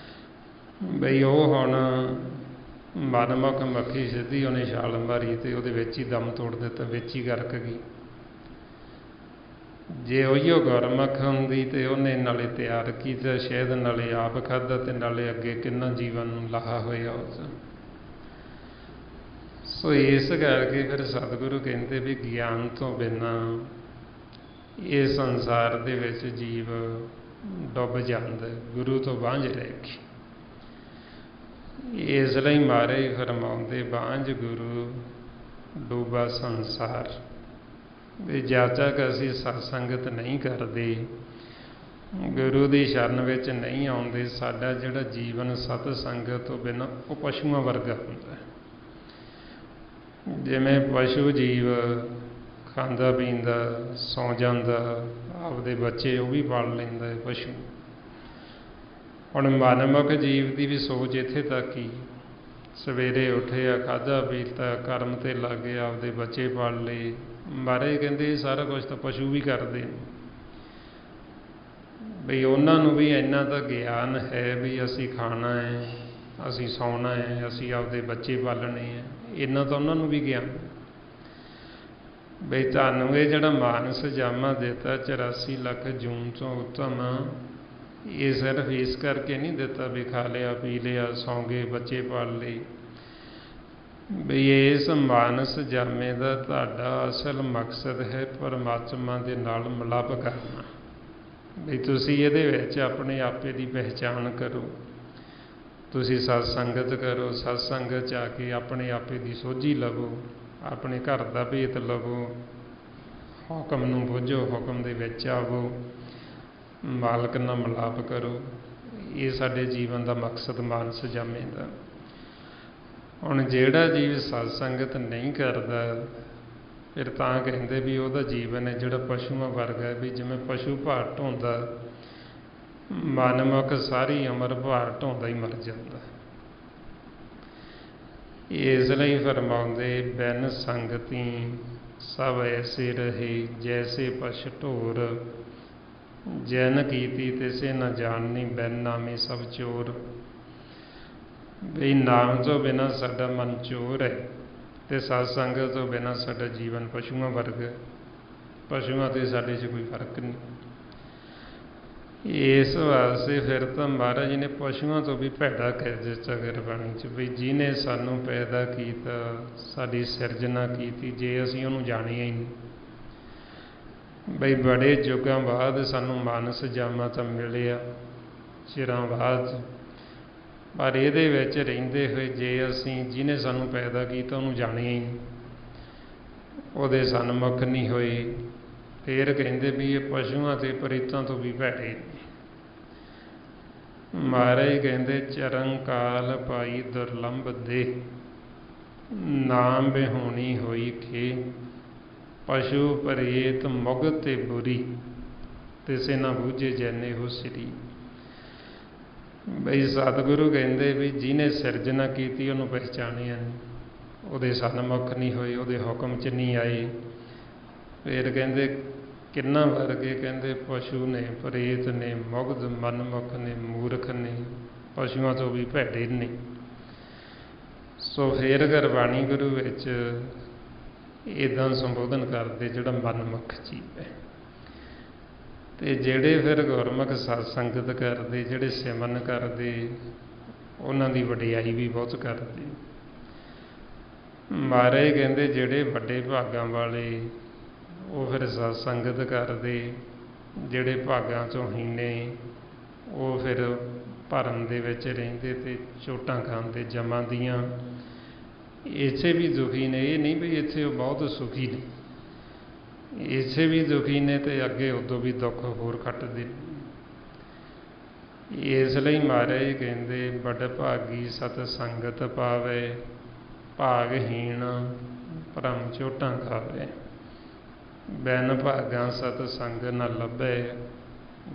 ਬਈ ਉਹ ਹੁਣ ਮਨਮੁਖ ਮੱਖੀ ਸਿੱਧੀ ਉਹਨੇ ਛਾਲ ਮਾਰੀ ਅਤੇ ਉਹਦੇ ਵਿੱਚ ਹੀ ਦਮ ਤੋੜ ਦਿੱਤਾ, ਵਿੱਚ ਹੀ ਗਰਕ ਗਈ। ਜੇ ਉਹੀਓ ਗੁਰਮੁਖ ਹੁੰਦੀ ਅਤੇ ਉਹਨੇ ਨਾਲੇ ਤਿਆਰ ਕੀਤਾ ਸ਼ਹਿਦ, ਨਾਲੇ ਆਪ ਖਾਧਾ ਅਤੇ ਨਾਲੇ ਅੱਗੇ ਕਿੰਨਾ ਜੀਵਨ ਨੂੰ ਲਾਹਾ ਹੋਇਆ ਉਸ। ਸੋ ਇਸ ਕਰਕੇ ਫਿਰ ਸਤਿਗੁਰੂ ਕਹਿੰਦੇ ਵੀ ਗਿਆਨ ਤੋਂ ਬਿਨਾਂ ਇਹ ਸੰਸਾਰ ਦੇ ਵਿੱਚ ਜੀਵ ਡੁੱਬ ਜਾਂਦਾ, ਗੁਰੂ ਤੋਂ ਵਾਂਝ ਰਹਿ ਕੇ। ਇਸ ਲਈ ਮਹਾਰਾਜ ਫਰਮਾਉਂਦੇ ਵਾਂਝ ਗੁਰੂ ਡੂਬਾ ਸੰਸਾਰ। ਵੀ ਜਦ ਤੱਕ ਅਸੀਂ ਸਤਸੰਗਤ ਨਹੀਂ ਕਰਦੇ, ਗੁਰੂ ਦੀ ਸ਼ਰਨ ਵਿੱਚ ਨਹੀਂ ਆਉਂਦੇ, ਸਾਡਾ ਜਿਹੜਾ ਜੀਵਨ ਸਤ ਸੰਗਤ ਤੋਂ ਬਿਨਾਂ ਉਹ ਪਸ਼ੂਆਂ ਵਰਗਾ ਹੁੰਦਾ। ਜਿਵੇਂ ਪਸ਼ੂ ਜੀਵ ਖਾਂਦਾ ਪੀਂਦਾ ਸੌਂ ਜਾਂਦਾ, ਆਪਦੇ ਬੱਚੇ ਉਹ ਵੀ ਪਾਲ ਲੈਂਦਾ ਹੈ ਪਸ਼ੂ। ਹੁਣ ਮਨਮੁਖ ਜੀਵ ਦੀ ਵੀ ਸੋਚ ਇੱਥੇ ਤੱਕ ਹੀ, ਸਵੇਰੇ ਉੱਠਿਆ, ਖਾਧਾ ਪੀਤਾ, ਕਰਮ 'ਤੇ ਲੱਗ ਗਿਆ, ਆਪਦੇ ਬੱਚੇ ਪਾਲ ਲਏ। ਮਹਾਰਾਜ ਕਹਿੰਦੇ ਇਹ ਸਾਰਾ ਕੁਛ ਤਾਂ ਪਸ਼ੂ ਵੀ ਕਰਦੇ ਨੇ। ਬਈ ਉਹਨਾਂ ਨੂੰ ਵੀ ਇੰਨਾ ਤਾਂ ਗਿਆਨ ਹੈ ਵੀ ਅਸੀਂ ਖਾਣਾ ਹੈ, ਅਸੀਂ ਸੌਣਾ ਹੈ, ਅਸੀਂ ਆਪਦੇ ਬੱਚੇ ਪਾਲਣੇ ਹੈ, ਇੰਨਾ ਤਾਂ ਉਹਨਾਂ ਨੂੰ ਵੀ ਗਿਆਨ। ਬਈ ਤੁਹਾਨੂੰ ਇਹ ਜਿਹੜਾ ਮਾਨਸ ਜਾਮਾ ਦਿੱਤਾ 84 ਲੱਖ ਜੂਨ ਤੋਂ ਉੱਤਮ, ਇਹ ਸਿਰਫ ਇਸ ਕਰਕੇ ਨਹੀਂ ਦਿੱਤਾ ਵੀ ਖਾ ਲਿਆ ਪੀ ਲਿਆ ਸੌਂ ਗਏ ਬੱਚੇ ਪਾਲ ਲਏ। ਬਈ ਇਸ ਮਾਨਸ ਜਾਮੇ ਦਾ ਤੁਹਾਡਾ ਅਸਲ ਮਕਸਦ ਹੈ ਪਰਮਾਤਮਾ ਦੇ ਨਾਲ ਮਿਲਾਪ ਕਰਨਾ। ਵੀ ਤੁਸੀਂ ਇਹਦੇ ਵਿੱਚ ਆਪਣੇ ਆਪੇ ਦੀ ਪਹਿਚਾਣ ਕਰੋ, ਤੁਸੀਂ ਸਤ ਸੰਗਤ ਕਰੋ, ਸਤ ਸੰਗਤ 'ਚ ਆ ਕੇ ਆਪਣੇ ਆਪੇ ਦੀ ਸੋਝੀ ਲਵੋ, ਆਪਣੇ ਘਰ ਦਾ ਭੇਤ ਲਵੋ, ਹੁਕਮ ਨੂੰ ਬੁੱਝੋ, ਹੁਕਮ ਦੇ ਵਿੱਚ ਆਵੋ, ਮਾਲਕ ਨਾਲ ਮਿਲਾਪ ਕਰੋ। ਇਹ ਸਾਡੇ ਜੀਵਨ ਦਾ ਮਕਸਦ ਮਾਨਸ ਜਾਮੇ ਦਾ। ਹੁਣ ਜਿਹੜਾ ਜੀਵ ਸਤ ਸੰਗਤ ਨਹੀਂ ਕਰਦਾ, ਫਿਰ ਤਾਂ ਕਹਿੰਦੇ ਵੀ ਉਹਦਾ ਜੀਵਨ ਹੈ ਜਿਹੜਾ ਪਸ਼ੂਆਂ ਵਰਗਾ। ਵੀ ਜਿਵੇਂ ਪਸ਼ੂ ਭਾਰ ਢੋਂਦਾ, ਮਨਮੁਖ ਸਾਰੀ ਉਮਰ ਭਾਰ ਢੋਂਦਾ ਹੀ ਮਰ ਜਾਂਦਾ। ਇਸ ਲਈ ਫਰਮਾਉਂਦੇ ਬਿਨ ਸੰਗਤੀ ਸਭ ਐਸੇ ਰਹੇ, ਜੈਸੇ ਪਸ਼ ਢੋਰ, ਜੈਨ ਕੀਤੀ ਤਿਸੇ ਨ ਜਾਣਨੀ, ਬਿਨ ਨਾਮੇ ਸਭ ਚੋਰ। ਵੀ ਨਾਮ ਤੋਂ ਬਿਨਾਂ ਸਾਡਾ ਮਨ ਚੋਰ ਹੈ ਤੇ ਸਤ ਸੰਗਤ ਤੋਂ ਬਿਨਾਂ ਸਾਡਾ ਜੀਵਨ ਪਸ਼ੂਆਂ ਵਰਗਾ। ਪਸ਼ੂਆਂ ਤੇ ਸਾਡੇ 'ਚ ਕੋਈ ਫਰਕ ਨਹੀਂ। ਇਸ ਵਾਸਤੇ ਫਿਰ ਤਾਂ ਮਹਾਰਾਜ ਜੀ ਨੇ ਪਸ਼ੂਆਂ ਤੋਂ ਵੀ ਭੈੜਾ ਕਹਿ ਦਿੱਤਾ ਗੁਰਬਾਣੀ 'ਚ, ਵੀ ਜਿਹਨੇ ਸਾਨੂੰ ਪੈਦਾ ਕੀਤਾ, ਸਾਡੀ ਸਿਰਜਣਾ ਕੀਤੀ, ਜੇ ਅਸੀਂ ਉਹਨੂੰ ਜਾਣਿਆ ਹੀ ਨਹੀਂ। ਬਈ ਬੜੇ ਯੁੱਗਾਂ ਬਾਅਦ ਸਾਨੂੰ ਮਾਨਸ ਜਾਮਾ ਤਾਂ ਮਿਲਿਆ, ਚਿਰਾਂ ਬਾਅਦ, ਪਰ ਇਹਦੇ ਵਿੱਚ ਰਹਿੰਦੇ ਹੋਏ ਜੇ ਅਸੀਂ ਜਿਹਨੇ ਸਾਨੂੰ ਪੈਦਾ ਕੀਤਾ ਉਹਨੂੰ ਜਾਣਿਆ ਹੀ ਨਹੀਂ, ਉਹਦੇ ਸਨਮੁਖ ਨਹੀਂ ਹੋਏ, ਫਿਰ ਕਹਿੰਦੇ ਵੀ ਇਹ ਪਸ਼ੂਆਂ ਤੇ ਪ੍ਰੀਤਾਂ ਤੋਂ ਵੀ ਭੈੜੇ ਨੇ। ਮਹਾਰਾਜ ਕਹਿੰਦੇ ਚਰਨ ਕਾਲ ਪਾਈ ਦੁਰਲੰਭ ਦੇ, ਨਾਮ ਬਿਹੂਣੀ ਹੋਈ ਖੇ, ਪਸ਼ੂ ਪ੍ਰੇਤ ਮੁਗ ਤੇ ਬੁਰੀ, ਤਿਸੇ ਨਾ ਬੂਝੇ ਜੈਨੇ ਹੋ ਸ੍ਰੀ। ਬਈ ਸਤਿਗੁਰੂ ਕਹਿੰਦੇ ਵੀ ਜਿਹਨੇ ਸਿਰਜਣਾ ਕੀਤੀ ਉਹਨੂੰ ਪਹਿਚਾਣਿਆ ਨਹੀਂ, ਉਹਦੇ ਸਨਮੁਖ ਨਹੀਂ ਹੋਏ, ਉਹਦੇ ਹੁਕਮ 'ਚ ਨਹੀਂ ਆਏ। ਫਿਰ ਕਹਿੰਦੇ ਕਿੰਨਾ ਵਰਗੇ, ਕਹਿੰਦੇ ਪਸ਼ੂ ਨੇ, ਪ੍ਰੇਤ ਨੇ, ਮੁਗਧ ਮਨਮੁਖ ਨੇ, ਮੂਰਖ ਨੇ, ਪਸ਼ੂਆਂ ਤੋਂ ਵੀ ਭੈੜੇ ਨੇ। ਸੋ ਫਿਰ ਗੁਰਬਾਣੀ ਗੁਰੂ ਵਿੱਚ ਇੱਦਾਂ ਸੰਬੋਧਨ ਕਰਦੇ ਜਿਹੜਾ ਮਨਮੁਖ ਜੀਵ ਹੈ। ਅਤੇ ਜਿਹੜੇ ਫਿਰ ਗੁਰਮੁਖ ਸਤ ਸੰਗਤ ਕਰਦੇ, ਜਿਹੜੇ ਸਿਮਰਨ ਕਰਦੇ, ਉਹਨਾਂ ਦੀ ਵਡਿਆਈ ਵੀ ਬਹੁਤ ਕਰਦੇ। ਮਹਾਰਾਜ ਕਹਿੰਦੇ ਜਿਹੜੇ ਵੱਡੇ ਭਾਗਾਂ ਵਾਲੇ ਉਹ ਫਿਰ ਸਤ ਸੰਗਤ ਕਰਦੇ, ਜਿਹੜੇ ਭਾਗਾਂ 'ਚੋਂ ਹੀਣੇ ਉਹ ਫਿਰ ਭਰਮ ਦੇ ਵਿੱਚ ਰਹਿੰਦੇ ਅਤੇ ਚੋਟਾਂ ਖਾਂਦੇ ਜਮਾਂ ਦੀਆਂ। ਇੱਥੇ ਵੀ ਦੁਖੀ ਨੇ, ਇਹ ਨਹੀਂ ਵੀ ਇੱਥੇ ਉਹ ਬਹੁਤ ਸੁਖੀ ਨੇ, ਇੱਥੇ ਵੀ ਦੁਖੀ ਨੇ ਅਤੇ ਅੱਗੇ ਉਦੋਂ ਵੀ ਦੁੱਖ ਹੋਰ ਖੱਟਦੇ। ਇਸ ਲਈ ਮਹਾਰਾਜ ਕਹਿੰਦੇ ਵੱਡ ਭਾਗੀ ਸਤ ਸੰਗਤ ਪਾਵੇ, ਭਾਗਹੀਣ ਭਰਮ ਚੋਟਾਂ ਖਾਵੇ, ਬਿਨ ਭਾਗਾਂ ਸਤ ਸੰਗ ਨ ਲੱਭੇ,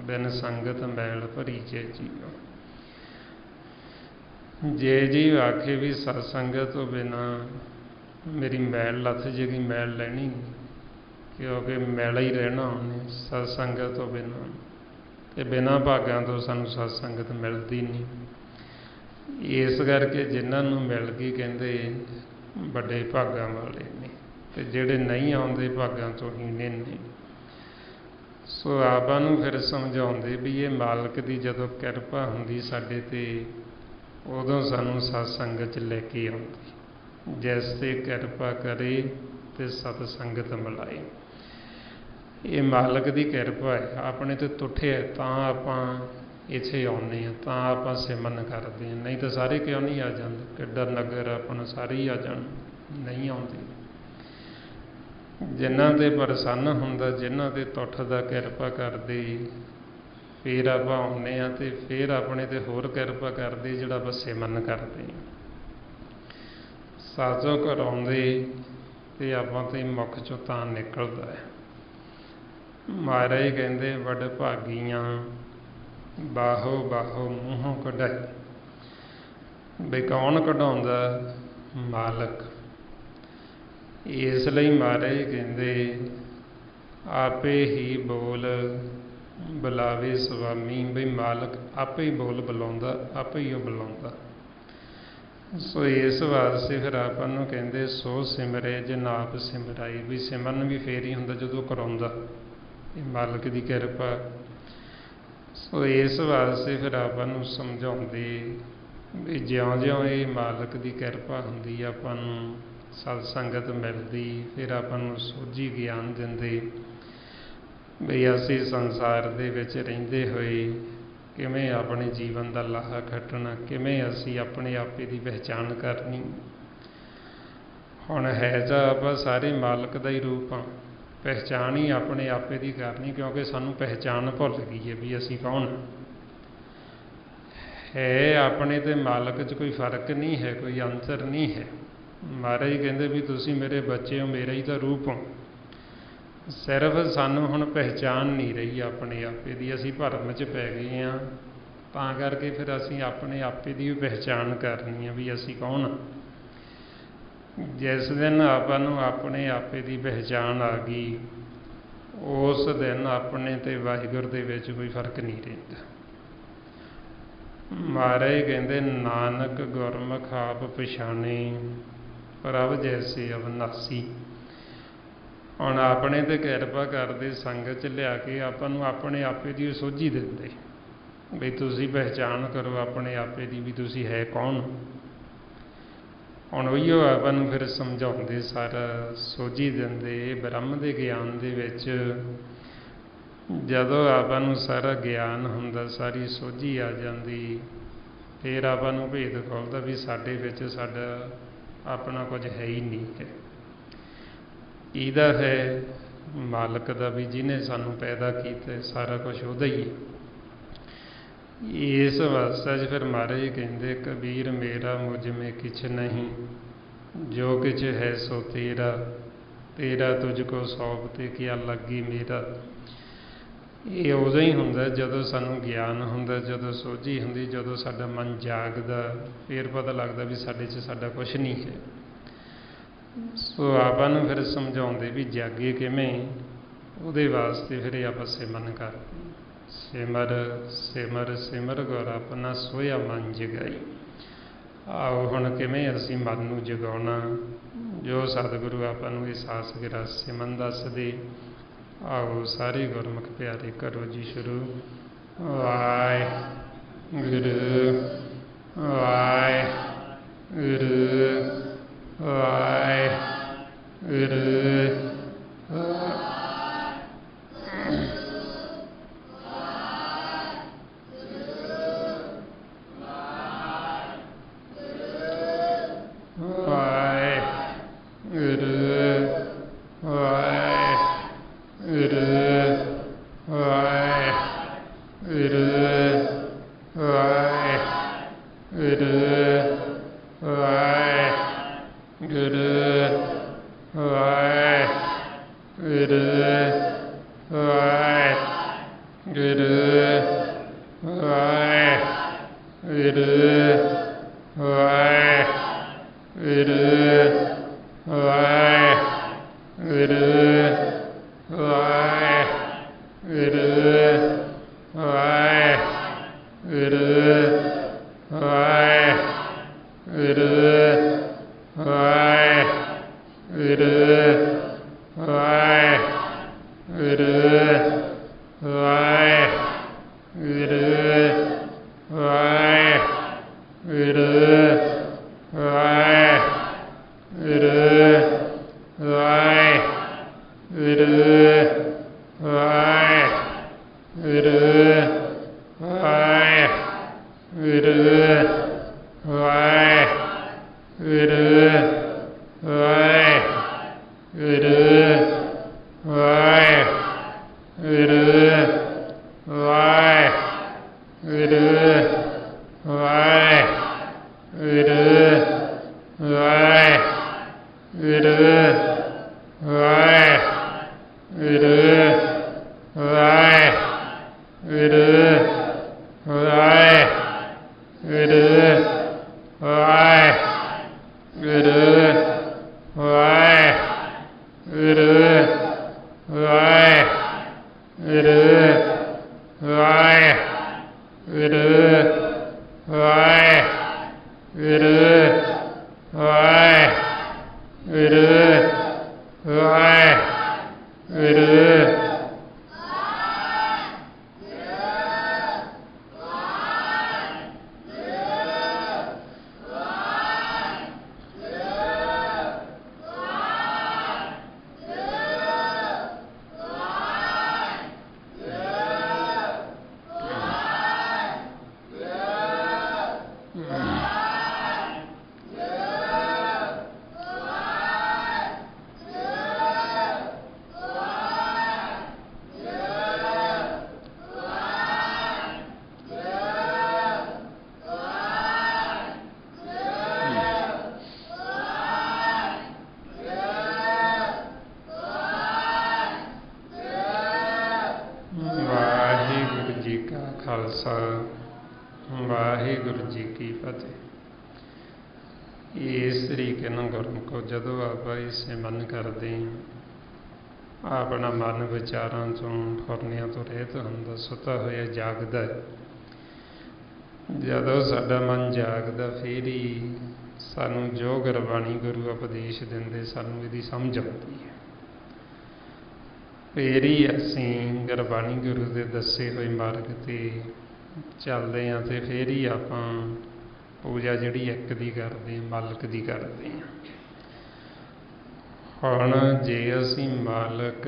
ਬਿਨ ਸੰਗਤ ਮੈਲ ਭਰੀ ਜੇ ਜੀਓ। ਜੇ ਜੀਵ ਆਖੇ ਵੀ ਸਤ ਸੰਗਤ ਤੋਂ ਬਿਨਾਂ ਮੇਰੀ ਮੈਲ ਲੱਥ ਜੇਗੀ, ਮੈਲ ਲੈਣੀ ਨਹੀਂ, ਕਿਉਂਕਿ ਮੈਲਾ ਹੀ ਰਹਿਣਾ ਉਹਨੇ ਸਤ ਸੰਗਤ ਤੋਂ ਬਿਨਾਂ, ਅਤੇ ਬਿਨਾਂ ਭਾਗਾਂ ਤੋਂ ਸਾਨੂੰ ਸਤ ਸੰਗਤ ਮਿਲਦੀ ਨਹੀਂ। ਇਸ ਕਰਕੇ ਜਿਨ੍ਹਾਂ ਨੂੰ ਮਿਲ ਗਈ ਕਹਿੰਦੇ ਵੱਡੇ ਭਾਗਾਂ ਵਾਲੇ ਨੇ, ਅਤੇ ਜਿਹੜੇ ਨਹੀਂ ਆਉਂਦੇ ਭਾਗਾਂ ਤੋਂ ਹੀਣੇ ਨੇ। ਸੋ ਆਪਾਂ ਨੂੰ ਫਿਰ ਸਮਝਾਉਂਦੇ ਵੀ ਇਹ ਮਾਲਕ ਦੀ ਜਦੋਂ ਕਿਰਪਾ ਹੁੰਦੀ ਸਾਡੇ 'ਤੇ, ਉਦੋਂ ਸਾਨੂੰ ਸਤ ਸੰਗਤ 'ਚ ਲੈ ਕੇ ਆਉਂਦੀ। ਜਿਸ 'ਤੇ ਕਿਰਪਾ ਕਰੇ ਅਤੇ ਸਤ ਸੰਗਤ ਮਿਲਾਏ, ਇਹ ਮਾਲਕ ਦੀ ਕਿਰਪਾ ਹੈ। ਆਪਣੇ 'ਤੇ ਤੁੱਠਿਆ ਤਾਂ ਆਪਾਂ ਇੱਥੇ ਆਉਂਦੇ ਹਾਂ, ਤਾਂ ਆਪਾਂ ਸਿਮਰਨ ਕਰਦੇ ਹਾਂ, ਨਹੀਂ ਤਾਂ ਸਾਰੇ ਕਿਉਂ ਨਹੀਂ ਆ ਜਾਂਦੇ। ਕਿੱਡਾ ਨਗਰ ਆਪਣਾ ਸਾਰੇ ਹੀ ਆ ਜਾਣ, ਨਹੀਂ ਆਉਂਦੇ। ਜਿਨ੍ਹਾਂ 'ਤੇ ਪ੍ਰਸੰਨ ਹੁੰਦਾ, ਜਿਨ੍ਹਾਂ 'ਤੇ ਤੁੱਠਦਾ, ਕਿਰਪਾ ਕਰਦੇ, ਫਿਰ ਆਪਾਂ ਆਉਂਦੇ ਹਾਂ ਅਤੇ ਫਿਰ ਆਪਣੇ 'ਤੇ ਹੋਰ ਕਿਰਪਾ ਕਰਦੇ ਜਿਹੜਾ ਆਪਾਂ ਸਿਮਰਨ ਕਰਦੇ ਹਾਂ। ਸਾਜੋਂ ਕਰਾਉਂਦੇ ਅਤੇ ਆਪਾਂ 'ਤੇ ਮੁੱਖ 'ਚੋਂ ਤਾਂ ਨਿਕਲਦਾ ਹੈ। ਮਹਾਰਾਜ ਕਹਿੰਦੇ ਵੱਡ ਭਾਗੀਆਂ ਬਾਹੋ ਬਾਹੋ ਮੂੰਹੋਂ ਕਢਾਈ। ਬਈ ਕੌਣ ਕਢਾਉਂਦਾ? ਮਾਲਕ। ਇਸ ਲਈ ਮਹਾਰਾਜ ਕਹਿੰਦੇ ਆਪੇ ਹੀ ਬੋਲ ਬੁਲਾਵੇ ਸੁਆਮੀ। ਬਈ ਮਾਲਕ ਆਪੇ ਹੀ ਬੋਲ ਬੁਲਾਉਂਦਾ, ਆਪੇ ਹੀ ਉਹ ਬੁਲਾਉਂਦਾ। ਸੋ ਇਸ ਵਾਸਤੇ ਫਿਰ ਆਪਾਂ ਨੂੰ ਕਹਿੰਦੇ ਸੋ ਸਿਮਰੇ ਜਿਨ ਆਪ ਸਿਮਰਾਈ। ਵੀ ਸਿਮਰਨ ਵੀ ਫੇਰ ਹੀ ਹੁੰਦਾ ਜਦੋਂ ਕਰਾਉਂਦਾ, ਇਹ ਮਾਲਕ ਦੀ ਕਿਰਪਾ। ਸੋ ਇਸ ਵਾਸਤੇ ਫਿਰ ਆਪਾਂ ਨੂੰ ਸਮਝਾਉਂਦੇ ਵੀ ਜਿਉਂ-ਜਿਉਂ ਇਹ ਮਾਲਕ ਦੀ ਕਿਰਪਾ ਹੁੰਦੀ, ਆਪਾਂ ਨੂੰ ਸਤ ਸੰਗਤ ਮਿਲਦੀ, ਫਿਰ ਆਪਾਂ ਨੂੰ ਸੋਝੀ ਗਿਆਨ ਦਿੰਦੇ ਵੀ ਅਸੀਂ ਸੰਸਾਰ ਦੇ ਵਿੱਚ ਰਹਿੰਦੇ ਹੋਏ ਕਿਵੇਂ ਆਪਣੇ ਜੀਵਨ ਦਾ ਲਾਹਾ ਖੱਟਣਾ, ਕਿਵੇਂ ਅਸੀਂ ਆਪਣੇ ਆਪੇ ਦੀ ਪਹਿਚਾਣ ਕਰਨੀ। ਹੁਣ ਹੈ ਤਾਂ ਆਪਾਂ ਸਾਰੇ ਮਾਲਕ ਦਾ ਹੀ ਰੂਪ ਹਾਂ, ਪਹਿਚਾਣ ਹੀ ਆਪਣੇ ਆਪੇ ਦੀ ਕਰਨੀ, ਕਿਉਂਕਿ ਸਾਨੂੰ ਪਹਿਚਾਣ ਭੁੱਲ ਗਈ ਹੈ ਵੀ ਅਸੀਂ ਕੌਣ ਹੈ। ਆਪਣੇ ਅਤੇ ਮਾਲਕ 'ਚ ਕੋਈ ਫਰਕ ਨਹੀਂ ਹੈ, ਕੋਈ ਅੰਤਰ ਨਹੀਂ ਹੈ। ਮਹਾਰਾਜ ਕਹਿੰਦੇ ਵੀ ਤੁਸੀਂ ਮੇਰੇ ਬੱਚੇ ਹੋ, ਮੇਰਾ ਹੀ ਤਾਂ ਰੂਪ ਹੋ। ਸਿਰਫ ਸਾਨੂੰ ਹੁਣ ਪਹਿਚਾਣ ਨਹੀਂ ਰਹੀ ਆਪਣੇ ਆਪੇ ਦੀ, ਅਸੀਂ ਭਰਮ 'ਚ ਪੈ ਗਏ ਹਾਂ। ਤਾਂ ਕਰਕੇ ਫਿਰ ਅਸੀਂ ਆਪਣੇ ਆਪੇ ਦੀ ਵੀ ਪਹਿਚਾਣ ਕਰਨੀ ਹੈ ਵੀ ਅਸੀਂ ਕੌਣ ਹਾਂ। ਜਿਸ ਦਿਨ ਆਪਾਂ ਨੂੰ ਆਪਣੇ ਆਪੇ ਦੀ ਪਹਿਚਾਣ ਆ ਗਈ, ਉਸ ਦਿਨ ਆਪਣੇ ਅਤੇ ਵਾਹਿਗੁਰੂ ਦੇ ਵਿੱਚ ਕੋਈ ਫਰਕ ਨਹੀਂ ਰਹਿੰਦਾ। ਮਹਾਰਾਜ ਕਹਿੰਦੇ ਨਾਨਕ ਗੁਰਮੁਖ ਆਪ ਪਛਾਣੇ ਪ੍ਰਭ ਜੈਸੇ ਅਵਨਾਸੀ। ਹੁਣ ਆਪਣੇ ਤੇ ਕਿਰਪਾ ਕਰਦੇ, ਸੰਗਤ 'ਚ ਲਿਆ ਕੇ ਆਪਾਂ ਨੂੰ ਆਪਣੇ ਆਪੇ ਦੀ ਸੋਝੀ ਦਿੰਦੇ ਵੀ ਤੁਸੀਂ ਪਹਿਚਾਣ ਕਰੋ ਆਪਣੇ ਆਪੇ ਦੀ ਵੀ ਤੁਸੀਂ ਹੈ ਕੌਣ। ਹੁਣ ਉਹੀਓ ਆਪਾਂ ਨੂੰ ਫਿਰ ਸਮਝਾਉਂਦੇ, ਸਾਰਾ ਸੋਝੀ ਦਿੰਦੇ। ਬ੍ਰਹਮ ਦੇ ਗਿਆਨ ਦੇ ਵਿੱਚ ਜਦੋਂ ਆਪਾਂ ਨੂੰ ਸਾਰਾ ਗਿਆਨ ਹੁੰਦਾ, ਸਾਰੀ ਸੋਝੀ ਆ ਜਾਂਦੀ, ਫਿਰ ਆਪਾਂ ਨੂੰ ਭੇਦ ਖੁੱਲ੍ਹਦਾ ਵੀ ਸਾਡੇ ਵਿੱਚ ਸਾਡਾ ਆਪਣਾ ਕੁਝ ਹੈ ਹੀ ਨਹੀਂ ਹੈ। ਇਹਦਾ ਹੈ ਮਾਲਕ ਦਾ, ਵੀ ਜਿਹਨੇ ਸਾਨੂੰ ਪੈਦਾ ਕੀਤਾ, ਸਾਰਾ ਕੁਝ ਉਹਦਾ ਹੀ ਹੈ। ਇਸ ਅਵਸਥਾ 'ਚ ਫਿਰ ਮਹਾਰਾਜ ਕਹਿੰਦੇ ਕਬੀਰ ਮੇਰਾ ਮੁਝ ਮੇ ਕਿਛ ਨਹੀਂ, ਜੋ ਕਿਛ ਹੈ ਸੋ ਤੇਰਾ, ਤੇਰਾ ਤੁਝ ਕੋ ਸੌਂਪ ਤੇ ਕਿਆ ਲੱਗੀ ਮੇਰਾ। ਇਹ ਉਦੋਂ ਹੀ ਹੁੰਦਾ ਜਦੋਂ ਸਾਨੂੰ ਗਿਆਨ ਹੁੰਦਾ, ਜਦੋਂ ਸੋਝੀ ਹੁੰਦੀ, ਜਦੋਂ ਸਾਡਾ ਮਨ ਜਾਗਦਾ, ਫਿਰ ਪਤਾ ਲੱਗਦਾ ਵੀ ਸਾਡੇ 'ਚ ਸਾਡਾ ਕੁਛ ਨਹੀਂ ਹੈ। ਸੋ ਆਪਾਂ ਨੂੰ ਫਿਰ ਸਮਝਾਉਂਦੇ ਵੀ ਜਾਗੇ ਕਿਵੇਂ, ਉਹਦੇ ਵਾਸਤੇ ਫਿਰ ਇਹ ਆਪਾਂ ਸਿਮਰਨ ਕਰਦੇ। ਸਿਮਰ ਸਿਮਰ ਸਿਮਰ ਗੁਰ ਆਪਣਾ ਸੋਇਆ ਮਨ ਜਗਾਈ। ਆਓ ਹੁਣ ਕਿਵੇਂ ਅਸੀਂ ਮਨ ਨੂੰ ਜਗਾਉਣਾ, ਜੋ ਸਤਿਗੁਰੂ ਆਪਾਂ ਨੂੰ ਇਹ ਸਾਸ ਗਿਰਾ ਸਿਮਰਨ ਦੱਸਦੇ। ਆਓ ਸਾਰੇ ਗੁਰਮੁਖ ਪਿਆਰੇ ਕਰੋ ਜੀ ਸ਼ੁਰੂ। ਵਾਹਿਗੁਰੂ ਵਾਹਿਗੁਰੂ ਵਾਹਿਗੁਰੂ। ਖਾਲਸਾ ਵਾਹਿਗੁਰੂ ਜੀ ਕੀ ਫਤਿਹ। ਇਸ ਤਰੀਕੇ ਨਾਲ ਗੁਰਮੁਖੋ ਜਦੋਂ ਆਪਾਂ ਇਹ ਸਿਮਰਨ ਕਰਦੇ ਹਾਂ, ਆਪਣਾ ਮਨ ਵਿਚਾਰਾਂ ਤੋਂ ਫੁਰਨਿਆਂ ਤੋਂ ਰਹਿਤ ਹੁੰਦਾ, ਸੁੱਤਾ ਹੋਇਆ ਜਾਗਦਾ। ਜਦੋਂ ਸਾਡਾ ਮਨ ਜਾਗਦਾ ਫਿਰ ਹੀ ਸਾਨੂੰ ਜੋ ਗੁਰਬਾਣੀ ਗੁਰੂ ਉਪਦੇਸ਼ ਦਿੰਦੇ ਸਾਨੂੰ ਇਹਦੀ ਸਮਝ ਆਉਂਦੀ ਹੈ। ਫਿਰ ਹੀ ਅਸੀਂ ਗੁਰਬਾਣੀ ਗੁਰੂ ਦੇ ਦੱਸੇ ਹੋਏ ਮਾਰਗ 'ਤੇ ਚੱਲਦੇ ਹਾਂ ਅਤੇ ਫਿਰ ਹੀ ਆਪਾਂ ਪੂਜਾ ਜਿਹੜੀ ਇੱਕ ਦੀ ਕਰਦੇ ਹਾਂ, ਮਾਲਕ ਦੀ ਕਰਦੇ ਹਾਂ। ਹੁਣ ਜੇ ਅਸੀਂ ਮਾਲਕ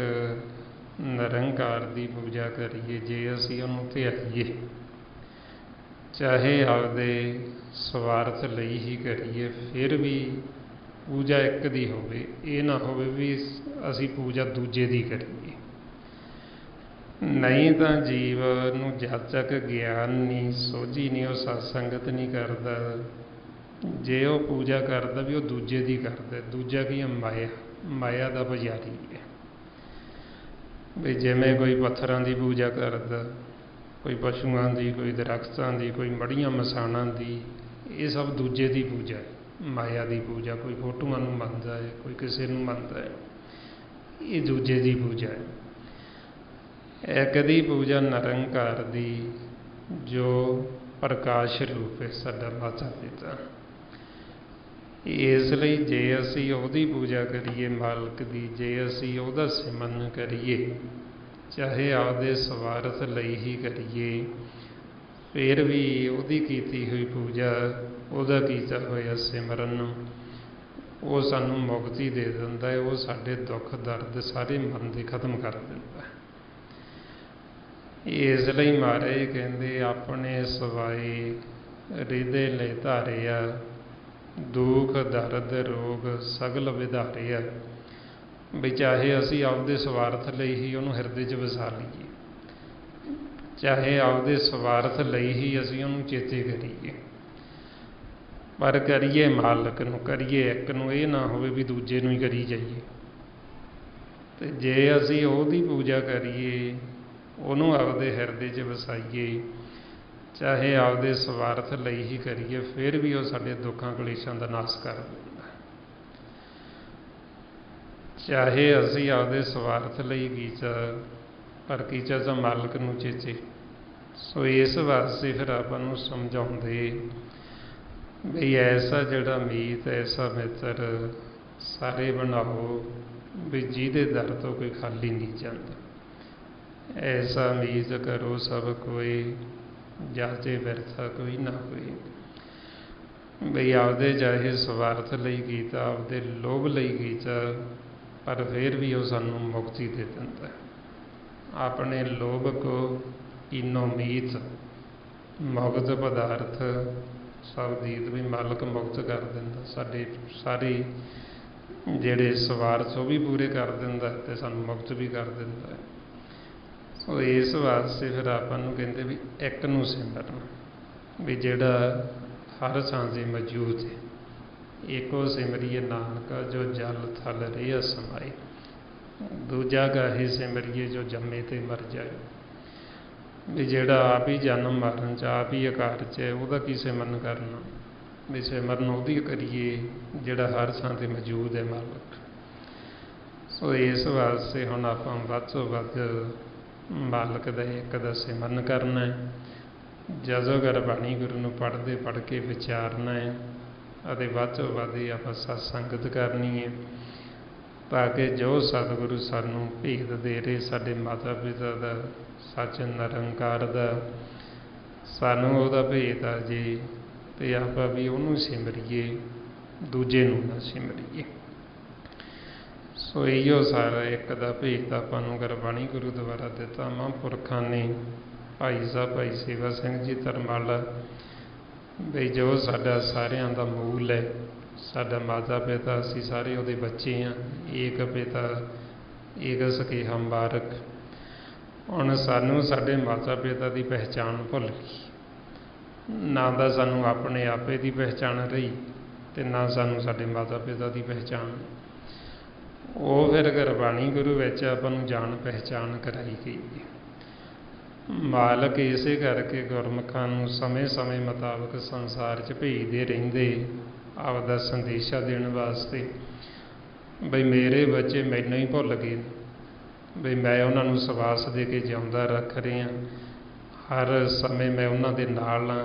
ਨਿਰੰਕਾਰ ਦੀ ਪੂਜਾ ਕਰੀਏ, ਜੇ ਅਸੀਂ ਉਹਨੂੰ ਧਿਆਈਏ, ਚਾਹੇ ਆਪਦੇ ਸਵਾਰਥ ਲਈ ਹੀ ਕਰੀਏ, ਫਿਰ ਵੀ ਪੂਜਾ ਇੱਕ ਦੀ ਹੋਵੇ। ਇਹ ਨਾ ਹੋਵੇ ਵੀ ਅਸੀਂ ਪੂਜਾ ਦੂਜੇ ਦੀ ਕਰੀਏ। ਨਹੀਂ ਤਾਂ ਜੀਵ ਨੂੰ ਜਦ ਤੱਕ ਗਿਆਨ ਨਹੀਂ, ਸੋਝੀ ਨਹੀਂ, ਉਹ ਸਤਸੰਗਤ ਨਹੀਂ ਕਰਦਾ। ਜੇ ਉਹ ਪੂਜਾ ਕਰਦਾ ਵੀ ਉਹ ਦੂਜੇ ਦੀ ਕਰਦਾ। ਦੂਜਾ ਕੀ ਹੈ? ਮਾਇਆ, ਮਾਇਆ ਦਾ ਪੁਜਾਰੀ ਹੈ। ਵੀ ਜਿਵੇਂ ਕੋਈ ਪੱਥਰਾਂ ਦੀ ਪੂਜਾ ਕਰਦਾ, ਕੋਈ ਪਸ਼ੂਆਂ ਦੀ, ਕੋਈ ਦਰਖਤਾਂ ਦੀ, ਕੋਈ ਮੜੀਆਂ ਮਸਾਣਾਂ ਦੀ, ਇਹ ਸਭ ਦੂਜੇ ਦੀ ਪੂਜਾ ਹੈ, ਮਾਇਆ ਦੀ ਪੂਜਾ। ਕੋਈ ਫੋਟੋਆਂ ਨੂੰ ਮੰਨਦਾ ਹੈ, ਕੋਈ ਕਿਸੇ ਨੂੰ ਮੰਨਦਾ ਹੈ, ਇਹ ਦੂਜੇ ਦੀ ਪੂਜਾ ਹੈ। ਇੱਕ ਦੀ ਪੂਜਾ ਨਿਰੰਕਾਰ ਦੀ, ਜੋ ਪ੍ਰਕਾਸ਼ ਰੂਪ ਹੈ, ਸਾਡਾ ਮਾਤਾ ਪਿਤਾ। ਇਸ ਲਈ ਜੇ ਅਸੀਂ ਉਹਦੀ ਪੂਜਾ ਕਰੀਏ, ਮਾਲਕ ਦੀ, ਜੇ ਅਸੀਂ ਉਹਦਾ ਸਿਮਰਨ ਕਰੀਏ, ਚਾਹੇ ਆਪਦੇ ਸਵਾਰਥ ਲਈ ਹੀ ਕਰੀਏ, ਫਿਰ ਵੀ ਉਹਦੀ ਕੀਤੀ ਹੋਈ ਪੂਜਾ, ਉਹਦਾ ਕੀਤਾ ਹੋਇਆ ਸਿਮਰਨ, ਉਹ ਸਾਨੂੰ ਮੁਕਤੀ ਦੇ ਦਿੰਦਾ ਹੈ। ਉਹ ਸਾਡੇ ਦੁੱਖ ਦਰਦ ਸਾਰੇ ਮਨ ਦੇ ਖਤਮ ਕਰ ਦਿੰਦਾ ਹੈ। ਇਸ ਲਈ ਮਹਾਰਾਜ ਕਹਿੰਦੇ, ਆਪਣੇ ਸਵਾਏ ਰਿਦੇ ਲੈ ਧਾਰਿਆ, ਦੁੱਖ ਦਰਦ ਰੋਗ ਸਗਲ ਵਿਧਾਰਿਆ। ਵੀ ਚਾਹੇ ਅਸੀਂ ਆਪਦੇ ਸਵਾਰਥ ਲਈ ਹੀ ਉਹਨੂੰ ਹਿਰਦੇ 'ਚ ਵਸਾ ਲਈਏ, ਚਾਹੇ ਆਪਦੇ ਸਵਾਰਥ ਲਈ ਹੀ ਅਸੀਂ ਉਹਨੂੰ ਚੇਤੇ ਕਰੀਏ, ਪਰ ਕਰੀਏ ਮਾਲਕ ਨੂੰ, ਕਰੀਏ ਇੱਕ ਨੂੰ। ਇਹ ਨਾ ਹੋਵੇ ਵੀ ਦੂਜੇ ਨੂੰ ਹੀ ਕਰੀ ਜਾਈਏ। ਅਤੇ ਜੇ ਅਸੀਂ ਉਹਦੀ ਪੂਜਾ ਕਰੀਏ, ਉਹਨੂੰ ਆਪਦੇ ਹਿਰਦੇ 'ਚ ਵਸਾਈਏ, ਚਾਹੇ ਆਪਦੇ ਸਵਾਰਥ ਲਈ ਹੀ ਕਰੀਏ, ਫਿਰ ਵੀ ਉਹ ਸਾਡੇ ਦੁੱਖਾਂ ਕਲੇਸ਼ਾਂ ਦਾ ਨਾਸ਼ ਕਰ ਦਿੰਦਾ। ਚਾਹੇ ਅਸੀਂ ਆਪਦੇ ਸਵਾਰਥ ਲਈ ਕੀਤਾ, ਪਰ ਕੀਤਾ ਤਾਂ ਮਾਲਕ ਨੂੰ ਚੇਤੇ। ਸੋ ਇਸ ਵਾਸਤੇ ਫਿਰ ਆਪਾਂ ਨੂੰ ਸਮਝਾਉਂਦੇ ਵੀ ਐਸਾ ਜਿਹੜਾ ਮੀਤ, ਐਸਾ ਮਿੱਤਰ ਸਾਰੇ ਬਣਾਓ ਵੀ ਜਿਹਦੇ ਦਰ ਤੋਂ ਕੋਈ ਖਾਲੀ ਨਹੀਂ ਜਾਂਦਾ। ਐਸਾ ਮੀਤ ਕਰੋ ਸਭ ਕੋਈ, ਜਾਤੇ ਬਿਰਥਾ ਕੋਈ ਨਾ ਹੋਏ। ਬਈ ਆਪਦੇ ਚਾਹੇ ਸਵਾਰਥ ਲਈ ਕੀਤਾ, ਆਪਦੇ ਲੋਭ ਲਈ ਕੀਤਾ, ਪਰ ਫਿਰ ਵੀ ਉਹ ਸਾਨੂੰ ਮੁਕਤੀ ਦੇ ਦਿੰਦਾ। ਆਪਣੇ ਲੋਭ ਕੋ ਕੀਨੋ ਮੀਤ, ਮੁਕਤ ਪਦਾਰਥ ਸਭ ਦੀਤ। ਵੀ ਮਾਲਕ ਮੁਕਤ ਕਰ ਦਿੰਦਾ। ਸਾਡੇ ਸਾਰੇ ਜਿਹੜੇ ਸਵਾਰਥ ਉਹ ਵੀ ਪੂਰੇ ਕਰ ਦਿੰਦਾ ਅਤੇ ਸਾਨੂੰ ਮੁਕਤ ਵੀ ਕਰ ਦਿੰਦਾ। ਸੋ ਇਸ ਵਾਸਤੇ ਫਿਰ ਆਪਾਂ ਨੂੰ ਕਹਿੰਦੇ ਵੀ ਇੱਕ ਨੂੰ ਸਿਮਰਨ, ਵੀ ਜਿਹੜਾ ਹਰ ਥਾਂ 'ਤੇ ਮੌਜੂਦ ਹੈ। ਏਕੋ ਸਿਮਰੀਏ ਨਾਨਕਾ, ਜੋ ਜਲ ਥਲ ਰਹਿ ਸਮਾਏ। ਦੂਜਾ ਗਾਹੇ ਸਿਮਰੀਏ, ਜੋ ਜੰਮੇ ਤੇ ਮਰ ਜਾਏ। ਵੀ ਜਿਹੜਾ ਆਪ ਹੀ ਜਨਮ ਮਰਨ 'ਚ, ਆਪ ਹੀ ਆਕਾਰ 'ਚ ਹੈ, ਉਹਦਾ ਕੀ ਸਿਮਰਨ ਕਰਨਾ। ਵੀ ਸਿਮਰਨ ਉਹਦੀ ਕਰੀਏ ਜਿਹੜਾ ਹਰ ਥਾਂ 'ਤੇ ਮੌਜੂਦ ਹੈ, ਮਾਲਕ। ਸੋ ਇਸ ਵਾਸਤੇ ਹੁਣ ਆਪਾਂ ਵੱਧ ਤੋਂ ਵੱਧ ਮਾਲਕ ਦਾ ਇੱਕ ਦਾ ਸਿਮਰਨ ਕਰਨਾ ਹੈ। ਜਦੋਂ ਗੁਰਬਾਣੀ ਗੁਰੂ ਨੂੰ ਪੜ੍ਹਦੇ ਪੜ੍ਹ ਕੇ ਵਿਚਾਰਨਾ ਹੈ, ਅਤੇ ਵੱਧ ਤੋਂ ਵੱਧ ਹੀ ਆਪਾਂ ਸਤਸੰਗਤ ਕਰਨੀ ਹੈ, ਤਾਂ ਕਿ ਜੋ ਸਤਿਗੁਰੂ ਸਾਨੂੰ ਭੇਦ ਦੇ ਰਹੇ, ਸਾਡੇ ਮਾਤਾ ਪਿਤਾ ਦਾ, ਸੱਚ ਨਿਰੰਕਾਰ ਦਾ, ਸਾਨੂੰ ਉਹਦਾ ਭੇਦ ਆ ਜੇ, ਅਤੇ ਆਪਾਂ ਵੀ ਉਹਨੂੰ ਸਿਮਰੀਏ, ਦੂਜੇ ਨੂੰ ਨਾ ਸਿਮਰੀਏ। ਸੋ ਇਹੋ ਸਾਰਾ ਇੱਕ ਦਾ ਭੇਦ ਆਪਾਂ ਨੂੰ ਗੁਰਬਾਣੀ ਗੁਰੂ ਦੁਆਰਾ ਦਿੱਤਾ। ਮਹਾਂਪੁਰਖਾਂ ਨੇ, ਭਾਈ ਸਾਹਿਬ ਭਾਈ ਸੇਵਾ ਸਿੰਘ ਜੀ ਧਰਮਾਲਾ, ਬਈ ਜੋ ਸਾਡਾ ਸਾਰਿਆਂ ਦਾ ਮੂਲ ਹੈ, ਸਾਡਾ ਮਾਤਾ ਪਿਤਾ, ਅਸੀਂ ਸਾਰੇ ਉਹਦੇ ਬੱਚੇ ਹਾਂ। ਏਕ ਪਿਤਾ ਏਕ ਸਖੇਹਾ ਮੁਬਾਰਕ। ਹੁਣ ਸਾਨੂੰ ਸਾਡੇ ਮਾਤਾ ਪਿਤਾ ਦੀ ਪਹਿਚਾਣ ਭੁੱਲ ਗਈ। ਨਾ ਤਾਂ ਸਾਨੂੰ ਆਪਣੇ ਆਪੇ ਦੀ ਪਹਿਚਾਣ ਰਹੀ, ਅਤੇ ਨਾ ਸਾਨੂੰ ਸਾਡੇ ਮਾਤਾ ਪਿਤਾ ਦੀ ਪਹਿਚਾਣ। ਉਹ ਫਿਰ ਗੁਰਬਾਣੀ ਗੁਰੂ ਵਿੱਚ ਆਪਾਂ ਨੂੰ ਜਾਣ ਪਹਿਚਾਣ ਕਰਾਈ ਗਈ। ਮਾਲਕ ਇਸੇ ਕਰਕੇ ਗੁਰਮੁਖਾਂ ਨੂੰ ਸਮੇਂ ਸਮੇਂ ਮੁਤਾਬਕ ਸੰਸਾਰ 'ਚ ਭੇਜਦੇ ਰਹਿੰਦੇ, ਆਪਦਾ ਸੰਦੇਸ਼ਾ ਦੇਣ ਵਾਸਤੇ। ਬਈ ਮੇਰੇ ਬੱਚੇ ਮੈਨੂੰ ਹੀ ਭੁੱਲ ਗਏ, ਬਈ ਮੈਂ ਉਹਨਾਂ ਨੂੰ ਸਵਾਸ ਦੇ ਕੇ ਜਿਉਂਦਾ ਰੱਖ ਰਿਹਾ। ਹਰ ਸਮੇਂ ਮੈਂ ਉਹਨਾਂ ਦੇ ਨਾਲ ਹਾਂ,